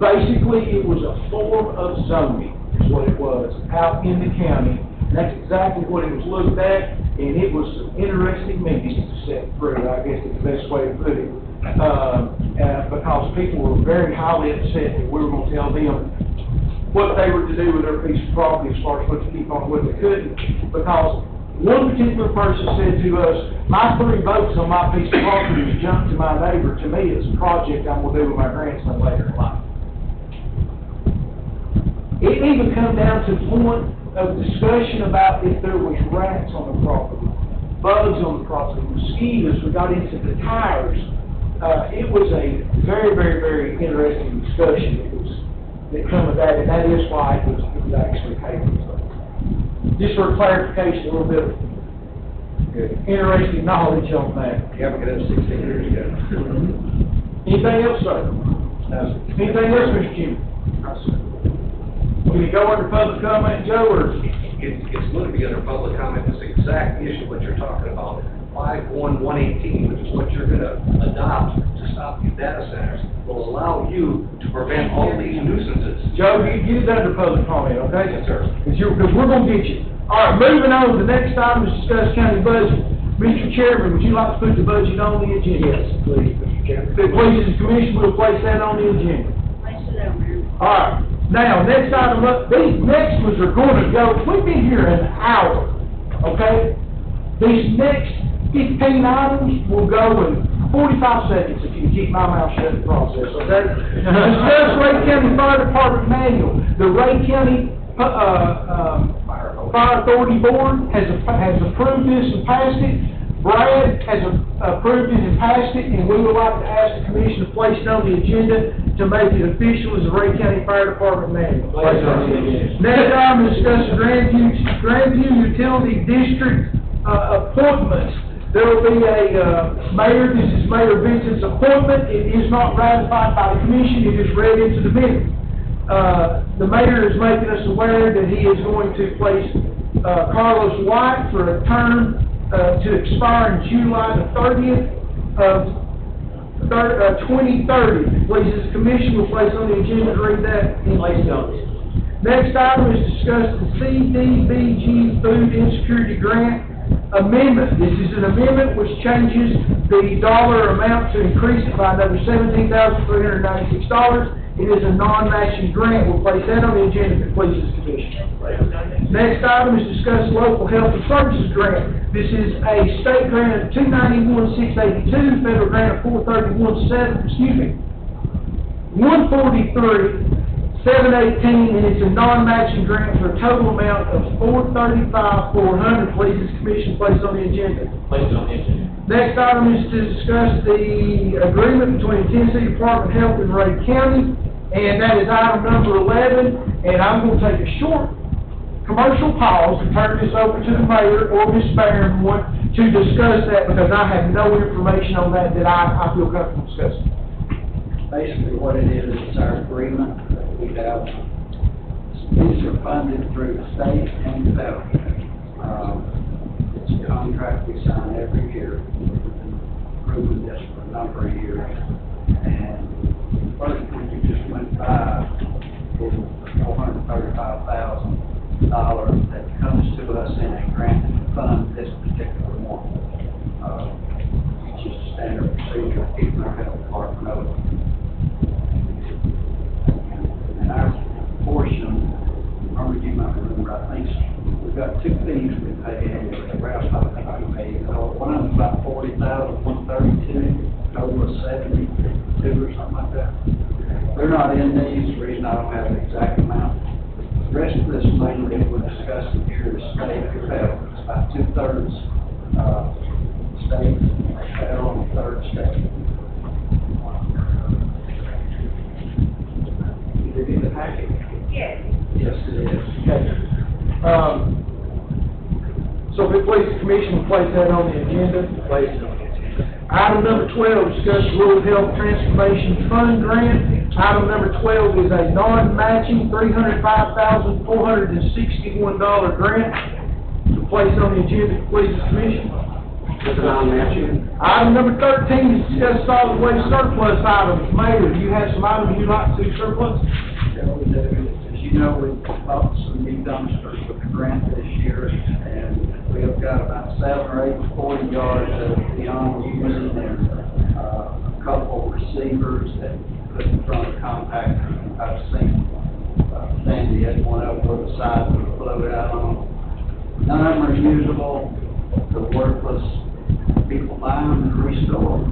[SPEAKER 1] Basically, it was a form of zoning, is what it was, out in the county. And that's exactly what it was looked at, and it was some interesting meetings to set through, I guess is the best way to put it. Because people were very highly upset that we were going to tell them what they were to do with their piece of property as far as what to keep on and what they couldn't. Because one particular person said to us, my 3 votes on my piece of property is junk to my neighbor. To me, it's a project I'm going to do with my grandson later in life. It even come down to the point of discussion about if there was rats on the property, bugs on the property, mosquitoes. We got into the tires. It was a very, very, very interesting discussion that come with that, and that is why it was actually tabled. Just for clarification, a little bit of interesting knowledge on that.
[SPEAKER 5] You haven't got it 16 years ago.
[SPEAKER 1] Anything else, sir? Anything else, Mr. Jim? Can you go under public comment, Joe, or?
[SPEAKER 5] It's going to be under public comment. It's the exact issue what you're talking about. 51118, which is what you're going to adopt to stop these data centers, will allow you to prevent all these nuisances.
[SPEAKER 1] Joe, you get it under public comment, okay?
[SPEAKER 5] Yes, sir.
[SPEAKER 1] Because we're going to get you. All right, moving on, the next item is discuss county budget. Mr. Chairman, would you like to put the budget on the agenda?
[SPEAKER 5] Yes, please, Mr. Chairman.
[SPEAKER 1] If it pleases the commission, we'll place that on the agenda.
[SPEAKER 9] Place it over.
[SPEAKER 1] All right, now, next item up, these next ones are going to go, we've been here an hour, okay? These next 15 items will go in 45 seconds if you can keep my mouth shut in the process, okay? Discuss Rhea County Fire Department manual. The Rhea County Fire Authority Board has approved this and passed it. Brad has approved it and passed it, and we would like to ask the commission to place it on the agenda to make it official as the Rhea County Fire Department manual. Next item is discuss the Grandview Utility District appointments. There will be a mayor. This is Mayor Vincent's appointment. It is not ratified by the commission. It is read into the minute. The mayor is making us aware that he is going to place Carlos White for a term to expire in July the 30th of 2030. Please, this commission will place on the agenda to read that in place notes. Next item is discuss the CDBG Food Insecurity Grant. amendment. This is an amendment which changes the dollar amount to increase it by another $17,396. It is a non-matching grant. We'll place that on the agenda if it pleases the commission. Next item is discuss local health and services grant. This is a state grant of $291,682, federal grant of $143,718, and it's a non-matching grant for a total amount of $435,400. Please, this commission place on the agenda.
[SPEAKER 4] Place it on the agenda.
[SPEAKER 1] Next item is to discuss the agreement between Tennessee Department of Health and Rhea County, and that is item number 11, and I'm going to take a short commercial pause and turn this over to the mayor or Ms. Barron to discuss that, because I have no information on that I feel comfortable discussing.
[SPEAKER 7] Basically, what it is, it's our agreement that we have. These are funded through the state and the federal. It's a contract we sign every year. We've been approving this for a number of years. And the first one we just went by is $435,000 that comes to us in a grant to fund this particular one. It's just a standard procedure, keeping our health department open. And our portion, you might remember, I think we've got two fees we pay annually. Ralph, I think we pay, one of them's about $40,132, total of 72 or something like that. They're not in these, the reason I don't have the exact amount. The rest of this money that we're discussing here is state and federal. It's about 2/3 state, federal, and a third state. Did you get the packet?
[SPEAKER 9] Yes.
[SPEAKER 7] Yes, it is.
[SPEAKER 1] Okay. So if it pleases the commission, we'll place that on the agenda. Item number 12, discuss Rural Health Transformation Fund grant. Item number 12 is a non-matching $305,461 grant to place on the agenda if it pleases the commission.
[SPEAKER 5] It's a non-matching.
[SPEAKER 1] Item number 13 is discuss solid waste surplus items. Mayor, do you have some items you'd like to surplus?
[SPEAKER 7] Yeah, we do. As you know, we bought some new dumpsters with the grant this year, and we have got about 7 or 8 40 yards that are beyond using, and a couple receivers that put in front of the compactor. I've seen Sandy had one up where the side would float out on. None of them are usable. They're worthless. People buy them and restore them.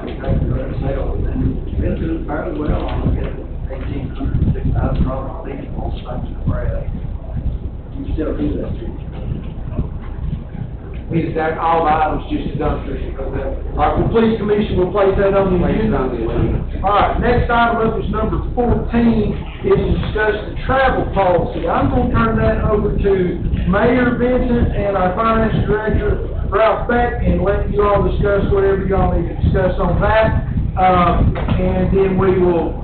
[SPEAKER 7] We take them to sales, and it's doing fairly well on them. $1,800, $2,000 fees on such a brand. You still do that, too.
[SPEAKER 1] Is that all the items, just the dumpsters? All right, well, please, commission, we'll place that on the agenda. All right, next item up is number 14, is to discuss the travel policy. I'm going to turn that over to Mayor Vincent and our finance director, Ralph Beck, and let you all discuss whatever y'all need to discuss on that. And then we will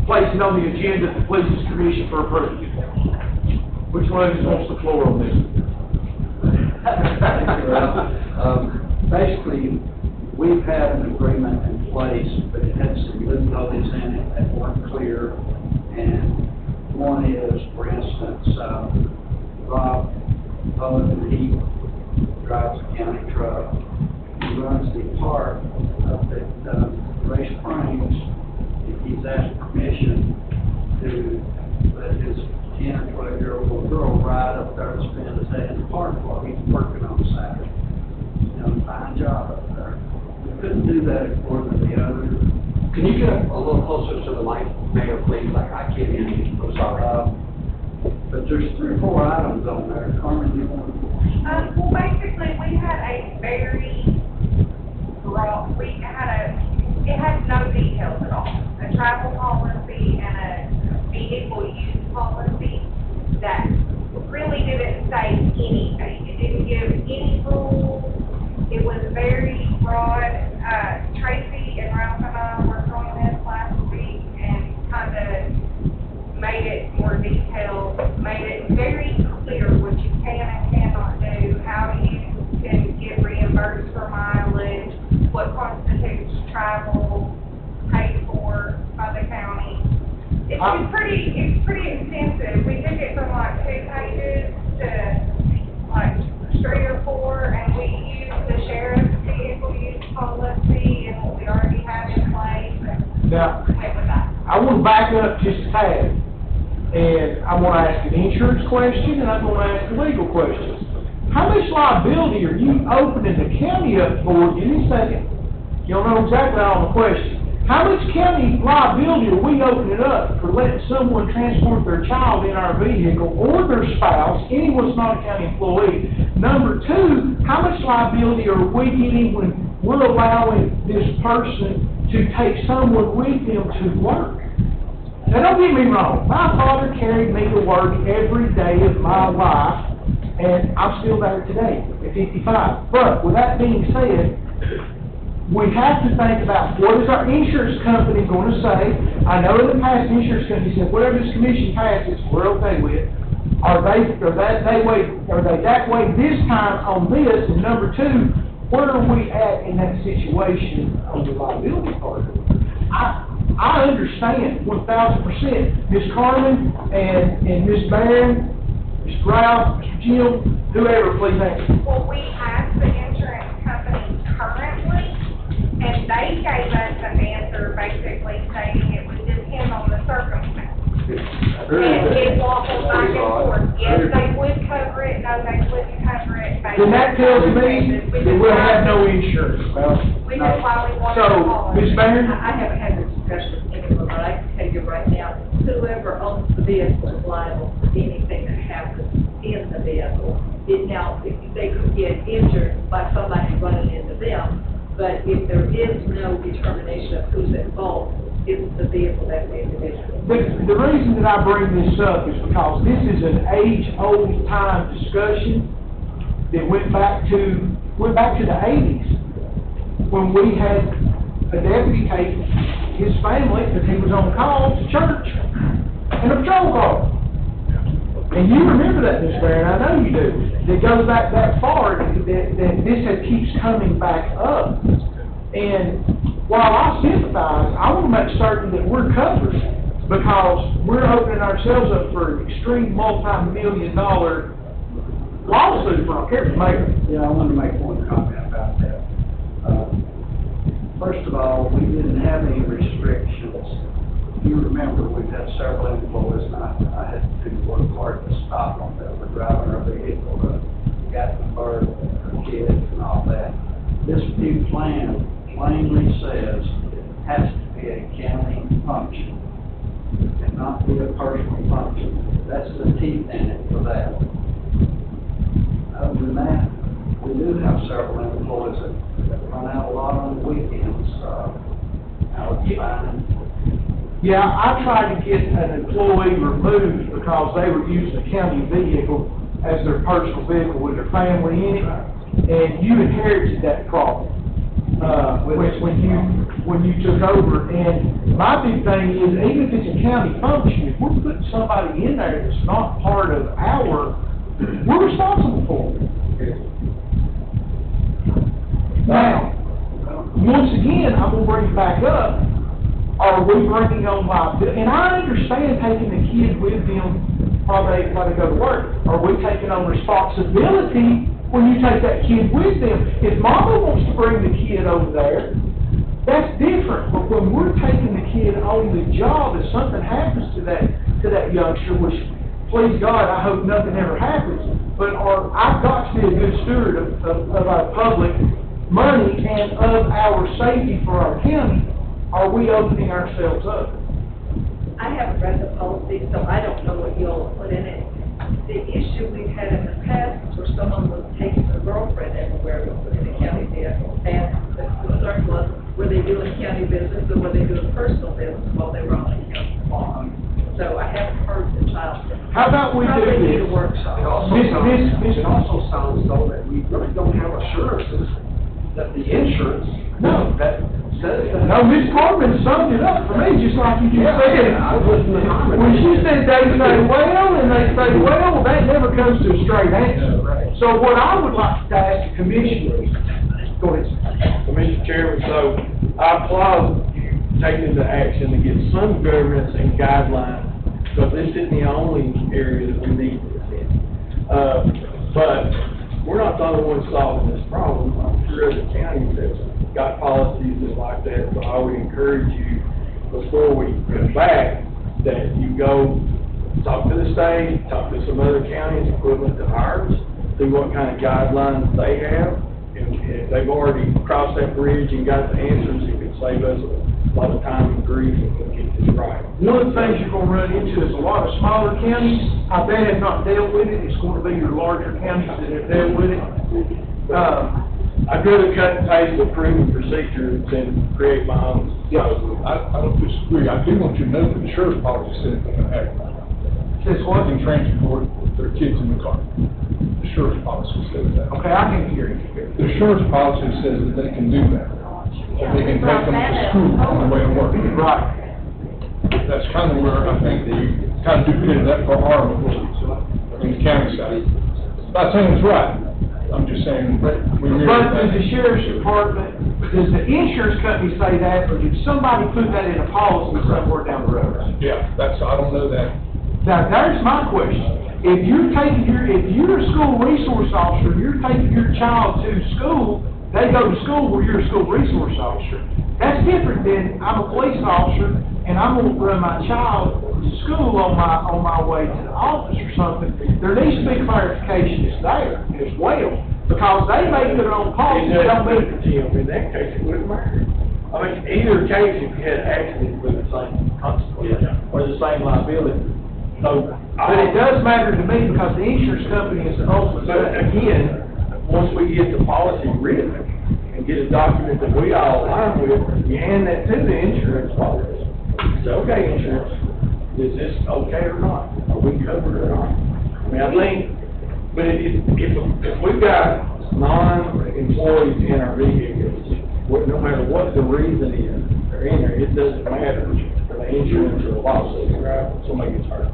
[SPEAKER 1] place it on the agenda to please this commission for approval. Which one of you wants the floor on this?
[SPEAKER 7] Basically, we've had an agreement in place, but it had some loopholes in it that weren't clear. And one is, for instance, Rob Owen, he drives a county truck. He runs the park up at Ray Springs. He's asked permission to let his 10 or 12-year-old little girl ride up there and spend the day in the park while he's working on Saturday. He's done a fine job up there. We couldn't do that according to the other.
[SPEAKER 5] Can you get a little closer to the mic, Mayor, please? Like, I can't hear you. I'm sorry.
[SPEAKER 7] But there's 3 or 4 items on there. Carmen, you want to?
[SPEAKER 10] Well, basically, we had a very broad, it had no details at all. A travel policy and a vehicle use policy that really didn't say anything. It didn't give any rules. It was very broad. Tracy and Ralph and I worked on this last week and kind of made it more detailed, made it very clear what you can and cannot do, how you can get reimbursed for mileage, what constitutes travel paid for by the county. It's pretty extensive. We took it from like 2 pages to like
[SPEAKER 1] up just a tad. And I'm gonna ask an insurance question, and I'm gonna ask a legal question. How much liability are you opening the county up for? Give me a second. You'll know exactly on the question. How much county liability are we opening up for letting someone transport their child in our vehicle or their spouse, anyone's not a county employee? Number two, how much liability are we getting when we're allowing this person to take someone with them to work? Now, don't get me wrong. My father carried me to work every day of my life, and I'm still there today at 55. But with that being said, we have to think about what is our insurance company going to say. I know in the past, the insurance company said, whatever this commission passes, we're okay with. Are they that way this time on this? And number two, where are we at in that situation on the liability part? I understand 1,000%. Ms. Carmen and Ms. Barron, Mr. Ralph, Mr. Jim, whoever, please answer.
[SPEAKER 10] Well, we asked the insurance company currently, and they gave us an answer basically stating it would depend on the circumstances. And it waffled back and forth. Yes, they would cover it, no, they wouldn't cover it.
[SPEAKER 1] Then that tells me that we'll have no insurance.
[SPEAKER 10] We know why we wanted to
[SPEAKER 1] So,
[SPEAKER 10] call
[SPEAKER 1] Ms.
[SPEAKER 10] it.
[SPEAKER 1] Barron?
[SPEAKER 9] I haven't had this discussion with anyone, but I can tell you right now, whoever owns the vehicle is liable for anything that happens in the vehicle. Now, if they could get injured by somebody running into them, but if there is no determination of who's at fault, it's the vehicle that the individual.
[SPEAKER 1] The reason that I bring this up is because this is an age-old time discussion that went back to the 80s, when we had a deputy take his family, because he was on call to church, in a patrol car. And you remember that, Ms. Barron, I know you do. It goes back that far, that this keeps coming back up. And while I sympathize, I want to make certain that we're covered, because we're opening ourselves up for an extreme multi-million-dollar lawsuit from Carroll's mayor.
[SPEAKER 7] Yeah, I wanted to make one comment about that. First of all, we didn't have any restrictions. You remember, we've had several employees, and I had to work hard to stop them that were driving our vehicle, got the bird, kids, and all that. This new plan plainly says it has to be a county function, and not be a personal function. That's the teeth in it for that. Other than that, we do have several employees that run out a lot on the weekends, out fine.
[SPEAKER 1] Yeah, I tried to get an employee removed because they were using a county vehicle as their personal vehicle with their family in it, and you inherited that problem, when you took over. And my big thing is, even if it's a county function, if we're putting somebody in there that's not part of we're responsible for it. Now, once again, I'm gonna bring it back up. Are we bringing on liability? And I understand taking the kid with them while they go to work. Are we taking on responsibility when you take that kid with them? If mama wants to bring the kid over there, that's different. But when we're taking the kid on the job, if something happens to that youngster, which, please God, I hope nothing ever happens, but I've got to be a good steward of our public money and of our safety for our county. Are we opening ourselves up?
[SPEAKER 9] I haven't read the policy, so I don't know what you'll put in it. The issue we've had in the past is where someone was taking their girlfriend everywhere in a county vehicle. And the concern was, were they doing county business or were they doing personal business while they were on the county farm? So I haven't heard the child.
[SPEAKER 1] How about we do
[SPEAKER 9] Probably need
[SPEAKER 1] this?
[SPEAKER 9] a workshop.
[SPEAKER 5] It also sounds though that we really don't have assurances that the insurance, that says that.
[SPEAKER 1] No, Ms. Carmen summed it up for me, just like you just said.
[SPEAKER 5] I was listening to Carmen.
[SPEAKER 1] When she said they say well, and they say well, that never comes to a straight answer.
[SPEAKER 5] Right.
[SPEAKER 1] So what I would like to ask the commissioners, go ahead.
[SPEAKER 11] Well, Mr. Chairman, so I applaud you taking the action to get some governance and guidelines, because this isn't the only area that we need this in. But we're not the only ones solving this problem. I'm sure other counties have got policies that like that, so I would encourage you, before we go back, some other counties equivalent to ours, see what kind of guidelines they have. And if they've already crossed that bridge and got the answers, it could save us a lot of time and grief if we get this right.
[SPEAKER 1] One of the things you're gonna run into is a lot of smaller counties, I bet have not dealt with it, it's gonna be your larger counties that have dealt with it.
[SPEAKER 11] I'd rather cut and paste the proven procedure than create my own.
[SPEAKER 12] I don't disagree. I do want you to know that the sheriff's policy says they can have
[SPEAKER 1] Says what?
[SPEAKER 12] and transport their kids in the car. The sheriff's policy says that.
[SPEAKER 1] Okay, I can hear you.
[SPEAKER 12] The sheriff's policy says that they can do that. That they can take them to school on the way to work.
[SPEAKER 1] Right.
[SPEAKER 12] That's kind of where I think they kind of duplicated that for our employees on the county side. Not saying it's right. I'm just saying, we mirror
[SPEAKER 1] But does
[SPEAKER 12] that.
[SPEAKER 1] the sheriff's department, does the insurance company say that, or did somebody put that in a policy somewhere down the road?
[SPEAKER 12] Yeah, I don't know that.
[SPEAKER 1] Now, there's my question. If you're a school resource officer, you're taking your child to school, they go to school where you're a school resource officer. That's different than I'm a police officer and I'm gonna run my child to school on my way to the office or something. There needs to be clarifications there as well, because they make their own policy,
[SPEAKER 11] It
[SPEAKER 1] don't
[SPEAKER 11] doesn't
[SPEAKER 1] mean.
[SPEAKER 11] matter, Tim, in that case, it wouldn't matter. I mean, either case, if you had an accident, with the same consequence, or the same liability. So,
[SPEAKER 1] But it does matter to me, because the insurance company is the ultimate.
[SPEAKER 11] But again, once we get the policy written and get a document that we all align with, you hand that to the insurance policy. Say, okay, insurance, is this okay or not? Are we covered or not? I mean, I think, but if we've got non-employees in our vehicles, no matter what the reason is, they're in there, it doesn't matter for the insurance or the lawsuit, right? Somebody gets hurt.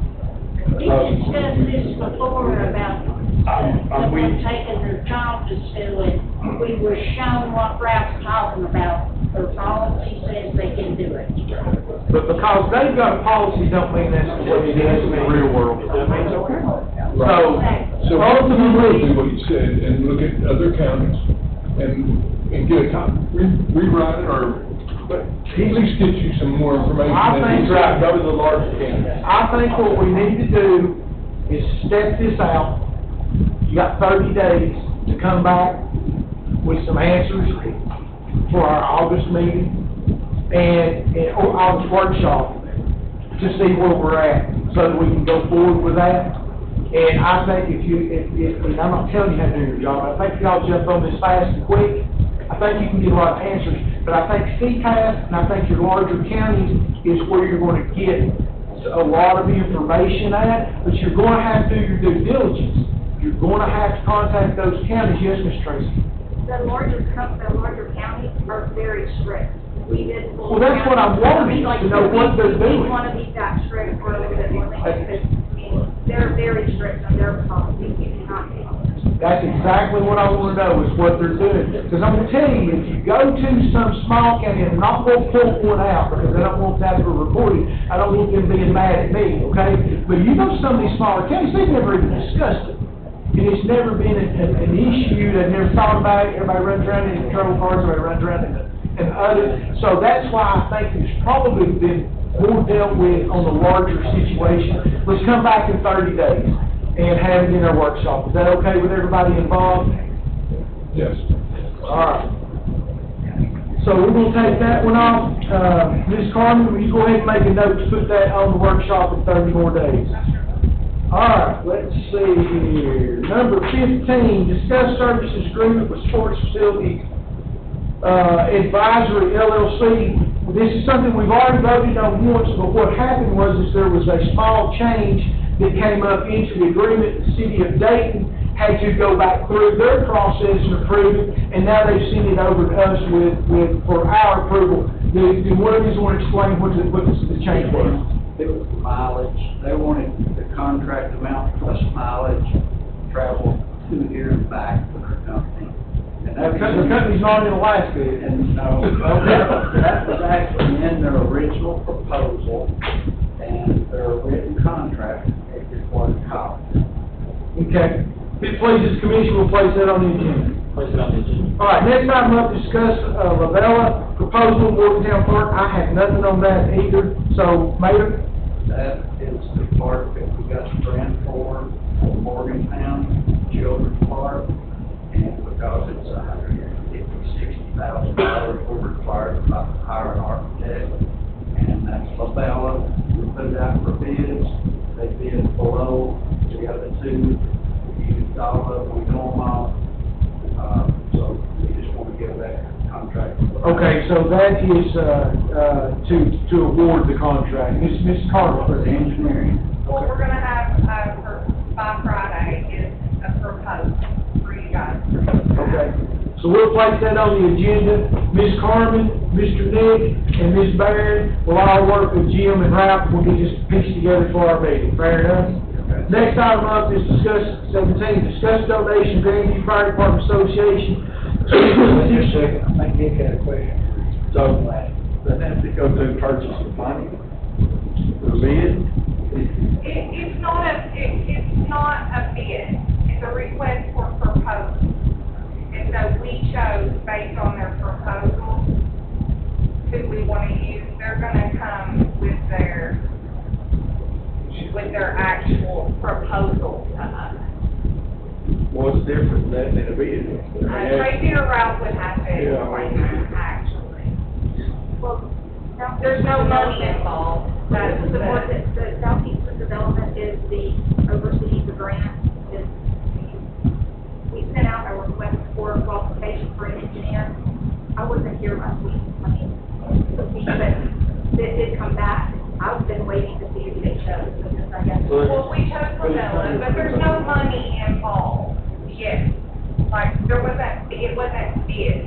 [SPEAKER 13] We discussed this before about someone taking their child to school, and we were shown what Ralph's talking about. Their policy says they can do it.
[SPEAKER 1] But because they've got a policy, don't mean that's the way it is in the real world.
[SPEAKER 11] That means okay.
[SPEAKER 12] So ultimately, do what you said and look at other counties and get a copy, rewrite it or, but at least get you some more information.
[SPEAKER 1] I think-
[SPEAKER 11] Right, go to the larger county.
[SPEAKER 1] I think what we need to do is step this out. You got 30 days to come back with some answers for our August meeting or August workshop to see where we're at, so that we can go forward with that. And I think and I'm not telling you how to do your job, I think y'all jump on this fast and quick. I think you can get a lot of answers, but I think CPAS and I think your larger counties is where you're going to get a lot of information at, but you're going to have to do your due diligence. You're going to have to contact those counties. Yes, Ms. Tracy?
[SPEAKER 9] The larger counties are very strict. We did.
[SPEAKER 1] Well, that's what I'm wanting, to know what they're doing.
[SPEAKER 9] We want to be that strict for a little bit more, because, they're very strict on their policy. We do not do.
[SPEAKER 1] That's exactly what I want to know, is what they're doing. Because I'm going to tell you, if you go to some small county, and I'm not going to pull one out, because I don't want that for reporting, I don't want them being mad at me, okay? But you go to some of these smaller counties, they've never even discussed it. And it's never been an issue, they've never thought about it, everybody runs around in patrol cars, everybody runs around in other. So that's why I think it's probably been more dealt with on the larger situation. Let's come back in 30 days and have it in our workshop. Is that okay with everybody involved?
[SPEAKER 12] Yes.
[SPEAKER 1] All right. So we're gonna take that one off. Ms. Carmen, will you go ahead and make a note to put that on the workshop in 30 more days? All right, let's see here. Number 15, discuss services agreement with Sports Facility Advisory LLC. This is something we've already voted on once, but what happened was there was a small change that came up into the agreement. The city of Dayton had to go back through their process and approve it, and now they've sent it over to us for our approval. Do one of you want to explain what the change was?
[SPEAKER 7] It was mileage, they wanted the contract amount plus mileage, travel to here and back for their company. And
[SPEAKER 1] The company's not in Alaska.
[SPEAKER 7] And no, that was actually in their original proposal, and their written contract is what it cost.
[SPEAKER 1] Okay. If it pleases the commission, we'll place that on the agenda.
[SPEAKER 4] Place it on the agenda.
[SPEAKER 1] All right, next item up, discuss, Lavella proposal, Morgantown Park. I have nothing on that either, so, Mayor?
[SPEAKER 7] That is the part that we got the grant for, Pound Children's Park, and because it's $160,000, we're required to hire an architect, and that's LaBella. We put it out for bids, they bid below the other two, we used all of them, we know them all, so we just want to give that contract.
[SPEAKER 1] Okay, so that is, to award the contract. Ms. Carter,
[SPEAKER 7] For the engineering.
[SPEAKER 10] What we're gonna have, by Friday is a proposal for you guys.
[SPEAKER 1] okay. So we'll place that on the agenda. Ms. Carmen, Mr. Nick, and Ms. Barron will all work with Jim and Ralph. We'll get this pieced together for our meeting. Fair enough? Next item up is discuss donation, Grandview Fire Department Association.
[SPEAKER 7] Just a second, I think Nick had a question.
[SPEAKER 11] So, then have to go through purchase of money, the bid.
[SPEAKER 10] It's not a bid, it's a request for proposal. And so we chose, based on their proposal, who we want to use. They're gonna come with their actual proposal to us.
[SPEAKER 11] What's different than a bid?
[SPEAKER 10] Tracy or Ralph would have to
[SPEAKER 11] Yeah.
[SPEAKER 10] explain that, actually. Well, there's no money involved. That's
[SPEAKER 9] The board, the Southeastern Development is the overseeing the grant, is, we sent out a request for qualification for an engineer. I wasn't here last week, but it did come back. I've been waiting to see if they chose, because I guess.
[SPEAKER 10] Well, we chose Lavella, but there's no money involved yet. Like, it wasn't bid.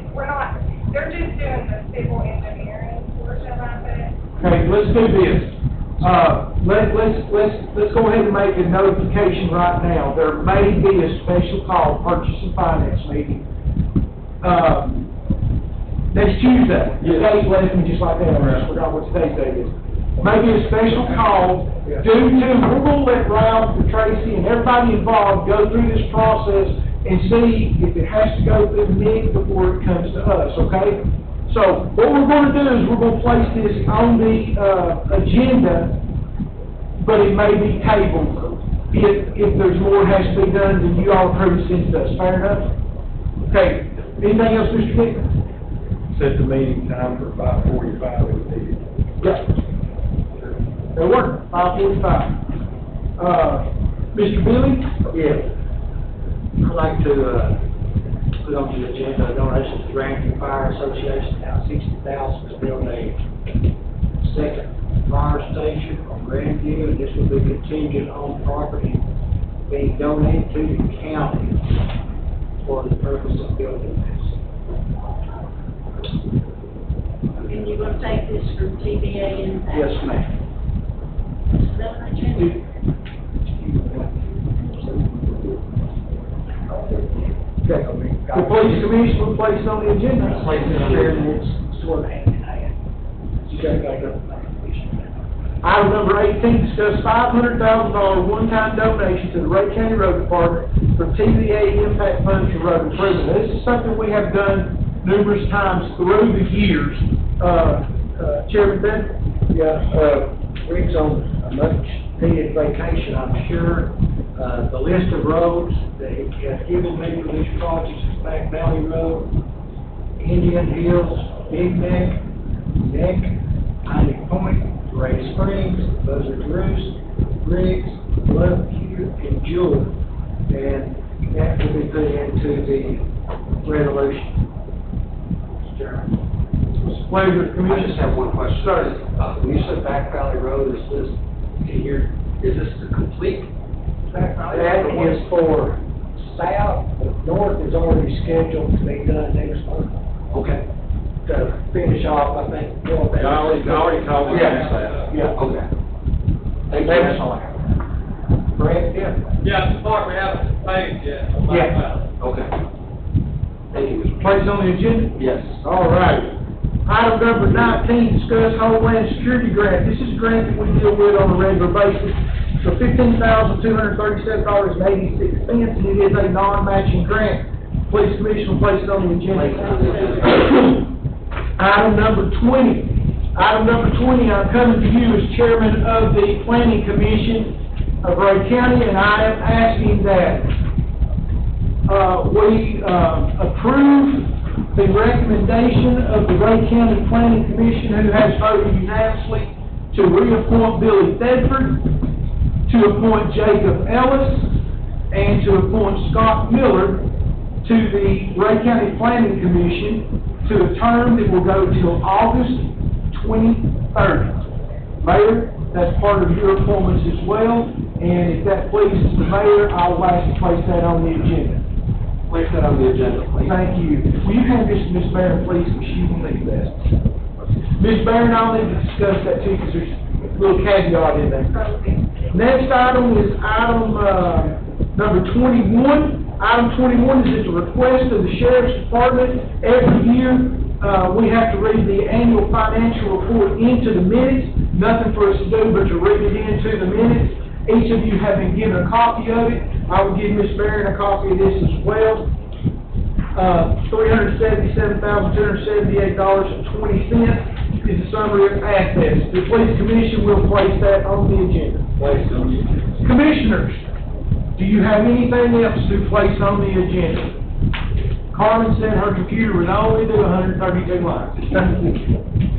[SPEAKER 10] They're just doing the civil engineering portion of it.
[SPEAKER 1] Okay, let's do this. Let's go ahead and make a notification right now. There may be a special call, purchase and finance meeting, next Tuesday. The date left me just like that, I just forgot what today's date is. Maybe a special call we're gonna let Ralph and Tracy and everybody involved go through this process and see if it has to go through Nick before it comes to us, okay? So what we're gonna do is we're gonna place this on the, agenda, but it may be tabled. If there's more has to be done, then you all approve it since us, fair enough? Okay, anything else, Mr. Nick?
[SPEAKER 11] Set the meeting time for 5:45 if needed.
[SPEAKER 1] Yeah. That'll work, 5:45. Mr. Billy?
[SPEAKER 7] Yeah. I'd like to, put on the agenda a donation to Grandview Fire Association, now $60,000 to build a second fire station on Grandview, and this will be contingent on property being donated to the county for the purpose of building this.
[SPEAKER 13] And you're gonna take this from TBA and.
[SPEAKER 7] Yes, ma'am.
[SPEAKER 13] Is that an agenda?
[SPEAKER 1] Okay. The police commission will place it on the agenda.
[SPEAKER 4] Place it on the agenda.
[SPEAKER 7] It's sort of hand in hand.
[SPEAKER 1] Item number 18, discuss $500,000 one-time donation to the Ray County Road Department for TVA impact funds for road improvement. This is something we have done numerous times through the years. Chairman Bennett?
[SPEAKER 7] Yeah, Rick's on a much-needed vacation, I'm sure. The list of roads that he has given me for these projects is Back Valley Road, Indian Hills, Big Neck, Piney Point, Ray Springs, Buzzard Roost, Briggs, Bluffview, and Jewel. And that will be put into the resolution. Mr. Chairman.
[SPEAKER 1] Pleasure,
[SPEAKER 5] I
[SPEAKER 1] Commissioner.
[SPEAKER 5] just have one question.
[SPEAKER 1] Sir.
[SPEAKER 5] When you said Back Valley Road, is this the complete Back Valley
[SPEAKER 7] That
[SPEAKER 5] Road?
[SPEAKER 7] is for south, the north is already scheduled to be done next month.
[SPEAKER 5] Okay.
[SPEAKER 7] To finish off, I think.
[SPEAKER 6] I already called the
[SPEAKER 7] Yeah.
[SPEAKER 6] that.
[SPEAKER 7] Yeah.
[SPEAKER 5] Okay. Thank you.
[SPEAKER 7] That's all I have. Brad, yeah.
[SPEAKER 2] Yeah, so far we haven't paid yet.
[SPEAKER 7] Yeah.
[SPEAKER 5] Okay. Thank you, Mr.
[SPEAKER 1] Place it on the agenda?
[SPEAKER 5] Yes.
[SPEAKER 1] All right. Item number 19, discuss Homeland Security Grant. This is a grant that we deal with on a regular basis for $15,237.86, and it is a non-matching grant. Police Commission will place it on the agenda. Item number 20. Item number 20, I'm coming to you as chairman of the Planning Commission. of Rhea County, and I am asking that, we, approve the recommendation of the Rhea County Planning Commission, who has voted unanimously to reappoint Billy Thedford, to appoint Jacob Ellis, and to appoint Scott Miller to the Rhea County Planning Commission to a term that will go till August 2030. Mayor, that's part of your appointments as well, and if that pleases the mayor, I will ask to place that on the agenda.
[SPEAKER 5] Place that on the agenda, please.
[SPEAKER 1] Thank you. Will you hand this to Ms. Barron, please, because she will need that. Ms. Barron, I'll need to discuss that too, because there's a little caveat in there. Next item is item, number 21. Item 21 is at the request of the Sheriff's Department. Every year, we have to read the annual financial report into the minutes. Nothing for us to do but to read it into the minutes. Each of you have been given a copy of it. I will give Ms. Barron a copy of this as well. $377,278.20 is the summary of assets. The Police Commission will place that on the agenda. Commissioners, do you have anything else to place on the agenda? Carmen said her computer would only do 132 lines.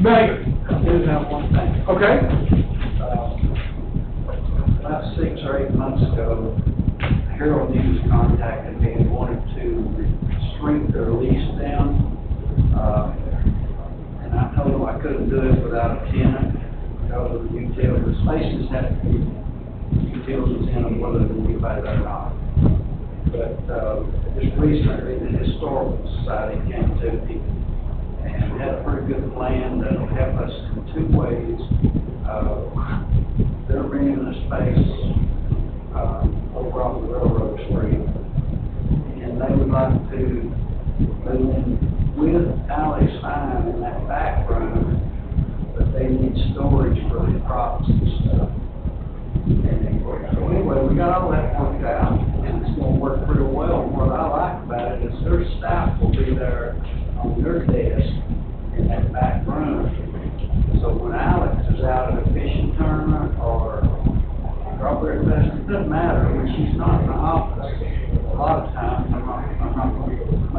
[SPEAKER 1] Mayor?
[SPEAKER 7] I do have one thing.
[SPEAKER 1] Okay?
[SPEAKER 7] About 6 or 8 months ago, Harold News contacted me and wanted to shrink their lease down. And I told them I couldn't do it without a tenant, because of the utilities. Spaces have to be utilities in them, whether we pay it or not. But, just recently, the Historical Society came to me and had a pretty good plan that'll help us in 2 ways. They're renting a space, over off the Railroad Street, and they would like to move in with Alex Fine in that back room, but they need storage for the props and stuff. And so anyway, we got all that worked out, and it's gonna work pretty well. And what I like about it is their staff will be there on their desk in that back room. So when Alex is out at a fishing tournament or strawberry fest, it doesn't matter, when she's not in the office, a lot of times, I'm not gonna make them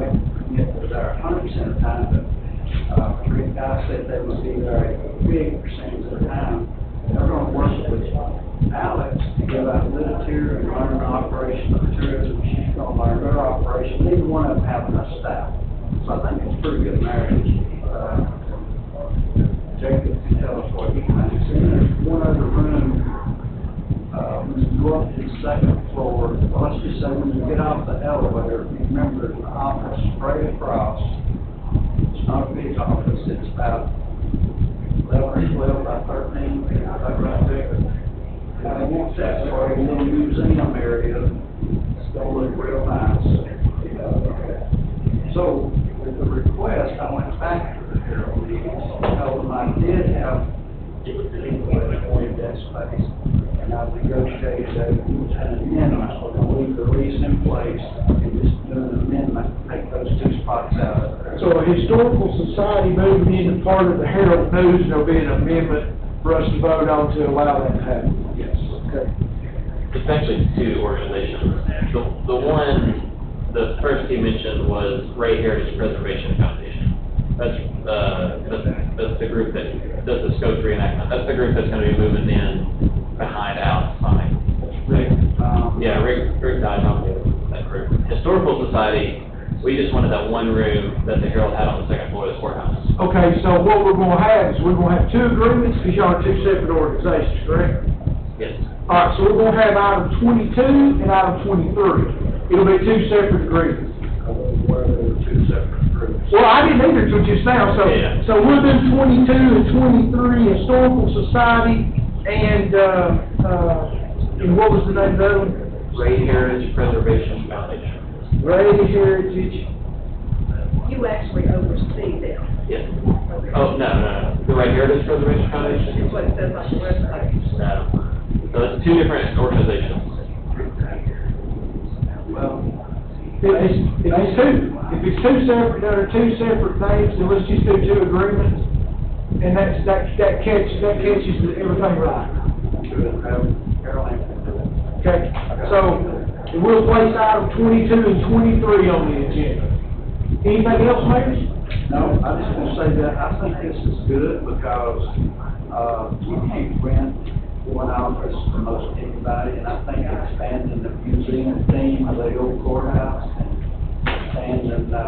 [SPEAKER 7] forget they're there 100% of the time, but, three guys said they would be there a big percentage of the time. They're gonna work with Alex to give out literature and learn the operation of materials, and she's gonna learn their operation. Neither one of them have enough staff. So I think it's a pretty good marriage. Jacob can tell us what he thinks. And there's one other room, when you go up to the second floor, well, let's just say when you get off the elevator, you remember there's an office straight across. It's not a big office, it's about 11 or 12 by 13, I think right there. And they want that for a little museum area. It's gonna look real nice. So, with the request, I went back to the Harold meetings, told them I did have people that wanted that space, and I've negotiated an amendment, so we're gonna leave the lease in place and just do an amendment, take those 2 spots out of there.
[SPEAKER 1] So a historical society moving into part of the Herald News, there'll be an amendment for us to vote on to allow that to happen?
[SPEAKER 7] Yes.
[SPEAKER 1] Okay.
[SPEAKER 4] It's actually 2 organizations. The first he mentioned was Rhea Heritage Preservation Foundation. That's the group that does the scopes reenactment. That's the group that's gonna be moving in behind Alex Fine.
[SPEAKER 7] Rick,
[SPEAKER 4] Yeah, Rick died on that group. Historical Society, we just wanted that one room that the Herald had on the second floor of the courthouse.
[SPEAKER 1] Okay, so what we're gonna have is we're gonna have 2 agreements, because y'all are 2 separate organizations, correct?
[SPEAKER 4] Yes.
[SPEAKER 1] All right, so we're gonna have item 22 and item 23. It'll be 2 separate agreements.
[SPEAKER 7] where there were 2 separate groups.
[SPEAKER 1] Well, I didn't either till just now, so,
[SPEAKER 4] Yeah.
[SPEAKER 1] so we'll do 22 and 23, Historical Society, and what was the name of the other one?
[SPEAKER 4] Rhea Heritage Preservation Foundation.
[SPEAKER 1] Rhea Heritage.
[SPEAKER 9] You actually oversee them.
[SPEAKER 4] Yes. Oh, no. The Rhea Heritage Preservation Foundation?
[SPEAKER 9] That's what it says on the website.
[SPEAKER 4] No. So it's 2 different organizations.
[SPEAKER 7] Well,
[SPEAKER 1] If it's 2 separate, there are 2 separate things, then let's just do 2 agreements, and that catches everything right.
[SPEAKER 7] Carolyn can do it.
[SPEAKER 1] Okay, so we'll place item 22 and 23 on the agenda. Anything else, Mayor?
[SPEAKER 7] No, I just want to say that I think this is good because, you can't rent one office to most anybody, and I think expanding the museum theme of the old courthouse and expanding, the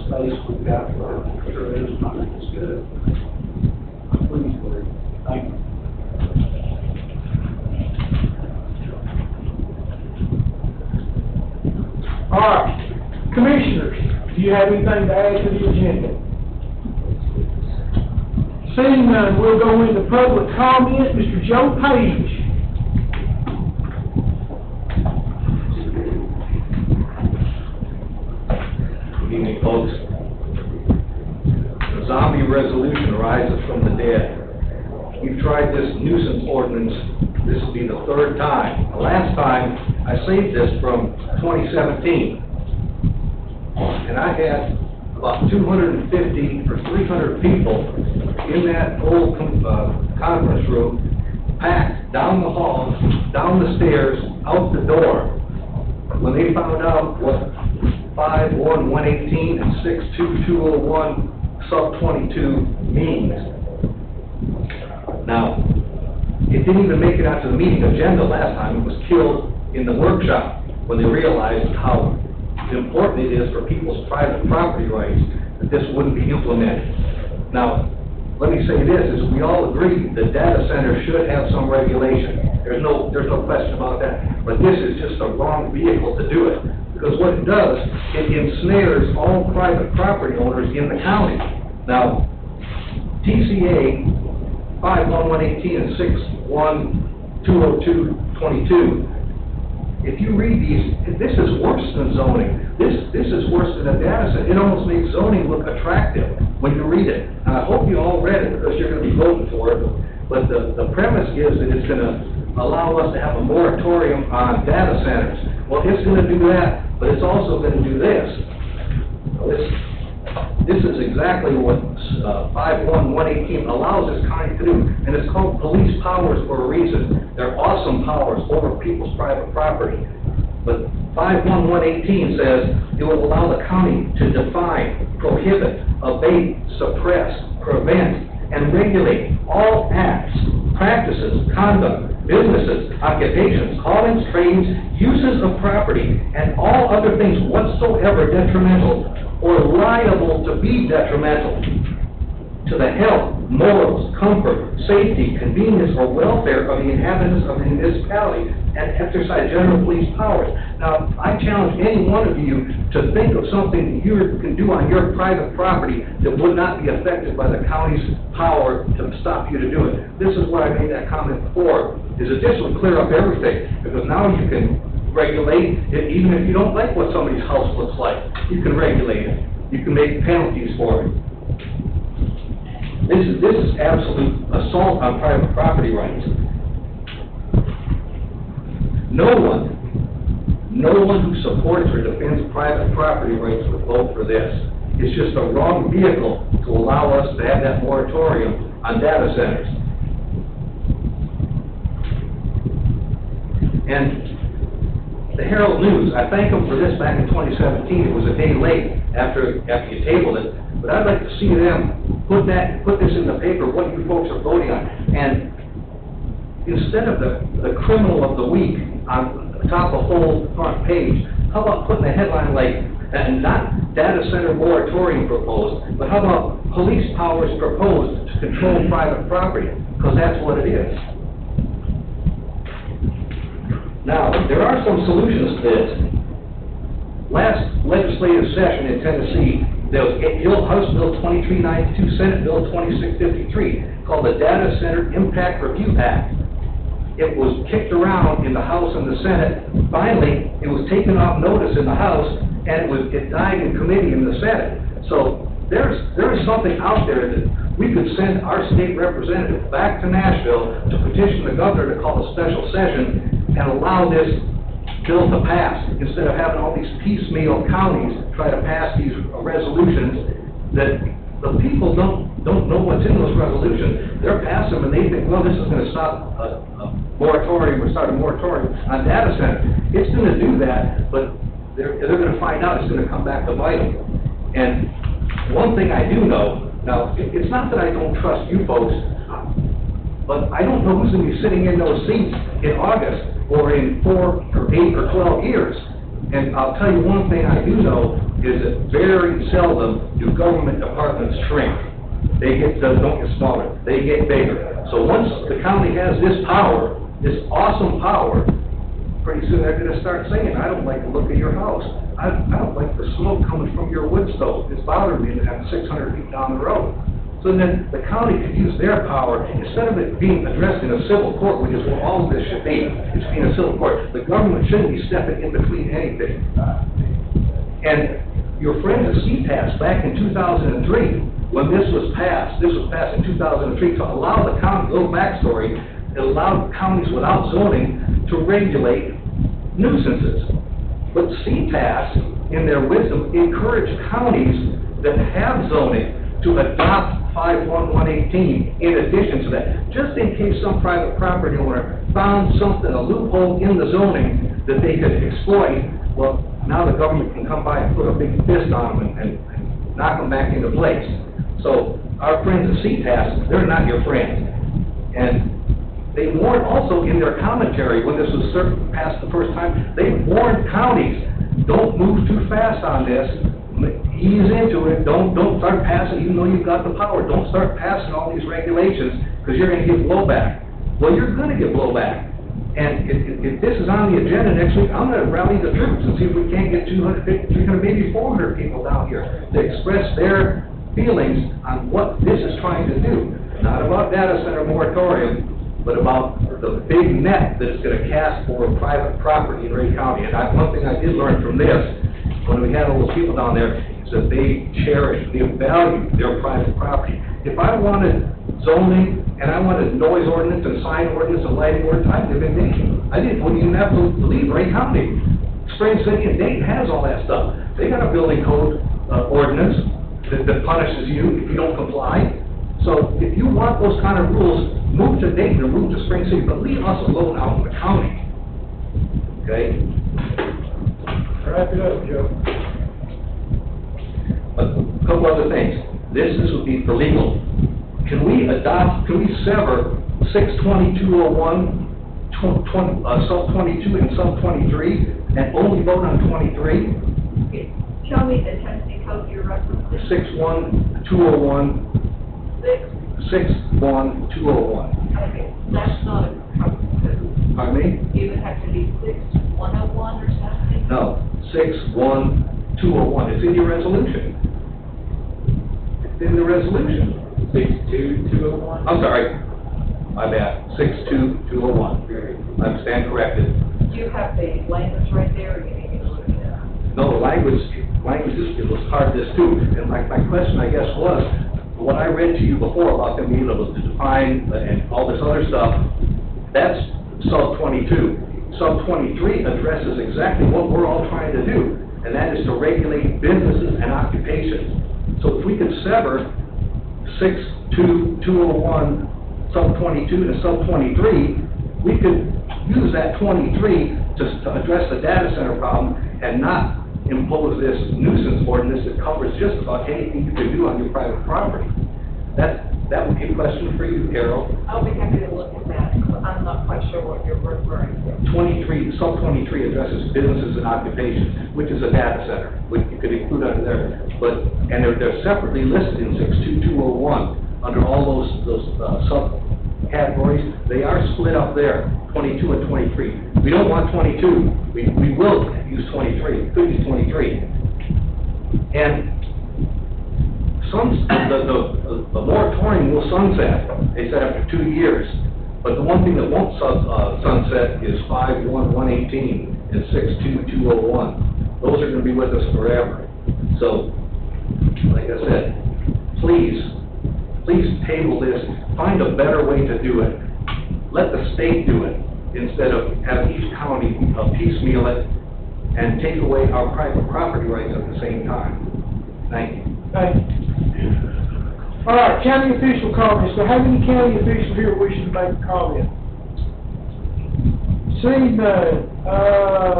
[SPEAKER 7] space we've got for tourism, I think it's good. I'm pleased with it. Thank you.
[SPEAKER 1] All right, commissioners, do you have anything to add to the agenda? Seeing none, we'll go into public comment. Mr. Joe Page.
[SPEAKER 14] Good evening, folks. The zombie resolution rises from the dead. We've tried this nuisance ordinance, this will be the third time. The last time, I saved this from 2017. And I had about 250 or 300 people in that old conference room, packed down the hall, down the stairs, out the door. When they found out what 51118 and 62201 sub 22 means. Now, it didn't even make it out to the meeting agenda last time. It was killed in the workshop when they realized how important it is for people's private property rights that this wouldn't be implemented. Now, let me say this, is we all agree that data centers should have some regulation. There's no question about that. But this is just the wrong vehicle to do it. Because what it does, it ensnares all private property owners in the county. Now, TCA 51118 and 6120222, if you read these, this is worse than zoning. This is worse than a data center. It almost makes zoning look attractive when you read it. And I hope you all read it because you're going to be voting for it. But the premise is that it's going to allow us to have a moratorium on data centers. Well, it's going to do that, but it's also going to do this. This is exactly what 51118 allows this kind to do, and it's called police powers for a reason. They're awesome powers over people's private property. But 51118 says it will allow the county to define, prohibit, abate, suppress, prevent, and regulate all acts, practices, conduct, businesses, occupations, callings, trades, uses of property, and all other things whatsoever detrimental or liable to be detrimental to the health, morals, comfort, safety, convenience, or welfare of the inhabitants of the municipality, and exercise general police powers. Now, I challenge any one of you to think of something that you can do on your private property that would not be affected by the county's power to stop you to do it. This is why I made that comment before, is that this will clear up everything, because now you can regulate it, even if you don't like what somebody's house looks like. You can regulate it. You can make penalties for it. This is absolute assault on private property rights. No one who supports or defends private property rights would vote for this. It's just a wrong vehicle to allow us to have that moratorium on data centers. And the Herald News, I thank them for this back in 2017. It was a day late after you tabled it, but I'd like to see them put this in the paper, what you folks are voting on. And instead of the criminal of the week on the top of the whole front page, how about putting a headline like, and not data center moratorium proposed, but how about police powers proposed to control private property? Because that's what it is. Now, there are some solutions to this. Last legislative session in Tennessee, there was House Bill 2392, Senate Bill 2653, called the Data Center Impact Review Act. It was kicked around in the House and the Senate. Finally, it was taken off notice in the House, and it died in committee in the Senate. So there is something out there that we could send our state representative back to Nashville to petition the governor to call a special session and allow this bill to pass, instead of having all these piecemeal counties try to pass these resolutions that the people don't know what's in those resolutions. They're passing them and they think, well, this is gonna stop a moratorium or start a moratorium on data centers. It's gonna do that, but they're gonna find out it's gonna come back to bite them. And one thing I do know, now, it's not that I don't trust you folks, but I don't know who's gonna be sitting in those seats in August or in 4 or 8 or 12 years. And I'll tell you one thing I do know is that very seldom do government departments shrink. They don't get smaller, they get bigger. So once the county has this power, this awesome power, pretty soon they're gonna start saying, I don't like the look of your house. I don't like the smoke coming from your wood stove. It's bothering me that I'm 600 feet down the road. So then the county could use their power, instead of it being addressed in a civil court, which is what all of this should be, it's being a civil court. The government shouldn't be stepping in between anything. And your friends at CPAS back in 2003, when this was passed in 2003 to allow the county, little backstory, it allowed counties without zoning to regulate nuisances. But CPAS, in their wisdom, encouraged counties that have zoning to adopt 51118 in addition to that, just in case some private property owner found something, a loophole in the zoning that they could exploit. Well, now the government can come by and put a big fist on them and knock them back into place. So our friends at CPAS, they're not your friends. And they warned also in their commentary when this was passed the first time, they warned counties, don't move too fast on this. Ease into it. Don't start passing, even though you've got the power. Don't start passing all these regulations because you're going to get blowback. Well, you're going to get blowback. And if this is on the agenda next week, I'm going to rally the troops and see if we can't get 250, 300, maybe 400 people down here to express their feelings on what this is trying to do. Not about data center moratorium, but about the big net that it's going to cast for private property in Rhea County. And one thing I did learn from this, when we had all those people down there, is that they cherish, they value their private property. If I wanted zoning, and I wanted noise ordinance and sign ordinance and lighting ordinance, I'd live in Dayton. I wouldn't even have to leave Rhea County. Spring City and Dayton has all that stuff. They got a building code ordinance that punishes you if you don't comply. So if you want those kind of rules, move to Dayton or move to Spring City, but leave us alone out in the county. Okay?
[SPEAKER 11] Wrap it up, Joe.
[SPEAKER 14] A couple other things. This would be for legal. Can we sever 62201, sub 22 and sub 23, and only vote on 23?
[SPEAKER 9] Show me the Tennessee code you're referencing.
[SPEAKER 14] 61201. 61201.
[SPEAKER 9] Okay, that's not a code.
[SPEAKER 14] Pardon me?
[SPEAKER 9] It would have to be 6101 or something?
[SPEAKER 14] No, 61201. It's in your resolution. It's in the resolution.
[SPEAKER 4] 62201?
[SPEAKER 14] I'm sorry. My bad. 62201. I stand corrected.
[SPEAKER 9] Do you have the language right there, or you need me to look it up?
[SPEAKER 14] No, the language it was part of this too. And my question, I guess, was, what I read to you before about them being able to define and all this other stuff, that's sub 22. Sub 23 addresses exactly what we're all trying to do, and that is to regulate businesses and occupations. So if we could sever 62201 sub 22 to sub 23, we could use that 23 to address the data center problem and not impose this nuisance ordinance that covers just about anything you can do on your private property. That would be a question for you, Carol.
[SPEAKER 9] I'll be happy to look at that. I'm not quite sure what you're referring to.
[SPEAKER 14] 23, sub 23 addresses businesses and occupations, which is a data center, which you could include under there. And they're separately listed in 62201 under all those subcategories. They are split up there, 22 and 23. We don't want 22. We will use 23. We could use 23. And the moratorium will sunset, they said, after 2 years. But the one thing that won't sunset is 51118 and 62201. Those are going to be with us forever. So, like I said, please table this. Find a better way to do it. Let the state do it instead of have each county piecemeal it and take away our private property rights at the same time. Thank you.
[SPEAKER 11] Thank you.
[SPEAKER 1] All right, county official comments. Do I have any county officials here wishing to make a comment? Seeing none,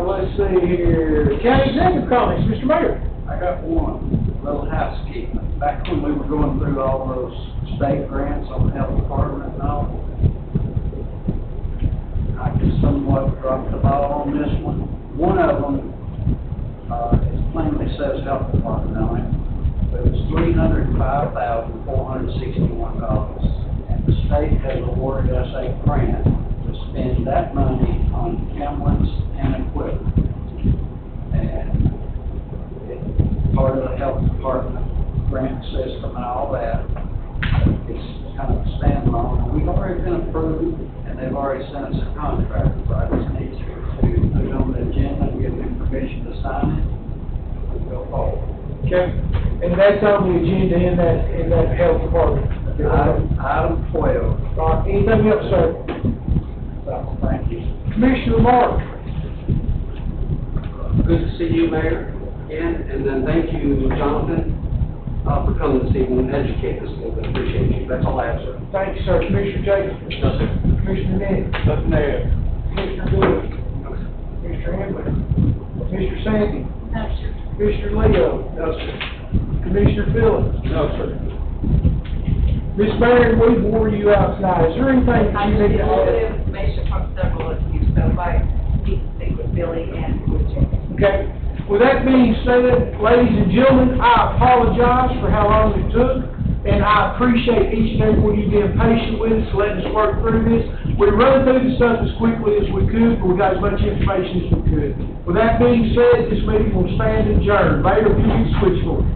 [SPEAKER 1] let's see here. County executive comments, Mr. Mayor.
[SPEAKER 7] I got one, little housekeeping. Back when we were going through all those state grants on the health department and all, I just somewhat dropped the ball on this one. One of them, it plainly says health department on it, but it's $305,461. And the state has awarded us a grant to spend that money on ambulance and equipment. And part of the health department grant system and all that. It's kind of standalone. We've already been approved, and they've already sent us a contract, so I just need to put it on the agenda and give them permission to sign it and go forward.
[SPEAKER 1] Okay, and that's on the agenda in that health department.
[SPEAKER 7] Item 12.
[SPEAKER 1] All right, anything else, sir?
[SPEAKER 7] Thank you.
[SPEAKER 1] Commissioner Mark.
[SPEAKER 5] Good to see you, Mayor, again, and then thank you, Jonathan, for coming this evening and educate us a little bit. Appreciate you. That's all I have, sir.
[SPEAKER 1] Thank you, sir. Commissioner Jacobs.
[SPEAKER 4] No, sir.
[SPEAKER 1] Commissioner Nick.
[SPEAKER 11] Nothing there.
[SPEAKER 1] Commissioner Wood. Commissioner Emily. Mr. Sandy.
[SPEAKER 13] No, sir.
[SPEAKER 1] Commissioner Leo.
[SPEAKER 11] No, sir.
[SPEAKER 1] Commissioner Phillips.
[SPEAKER 11] No, sir.
[SPEAKER 1] Ms. Marion, we wore you out tonight. Is there anything
[SPEAKER 9] I
[SPEAKER 1] that you
[SPEAKER 9] just
[SPEAKER 1] need
[SPEAKER 9] get
[SPEAKER 1] to
[SPEAKER 9] a little bit
[SPEAKER 1] add?
[SPEAKER 9] of information from several of you, so I need to speak with Billy and with Jim.
[SPEAKER 1] Okay. With that being said, ladies and gentlemen, I apologize for how long it took, and I appreciate each and every one of you being patient with us, letting us work through this. We run through the stuff as quickly as we could, but we got as much information as we could. With that being said, this meeting will stand adjourned. Mayor, if you could switch for me.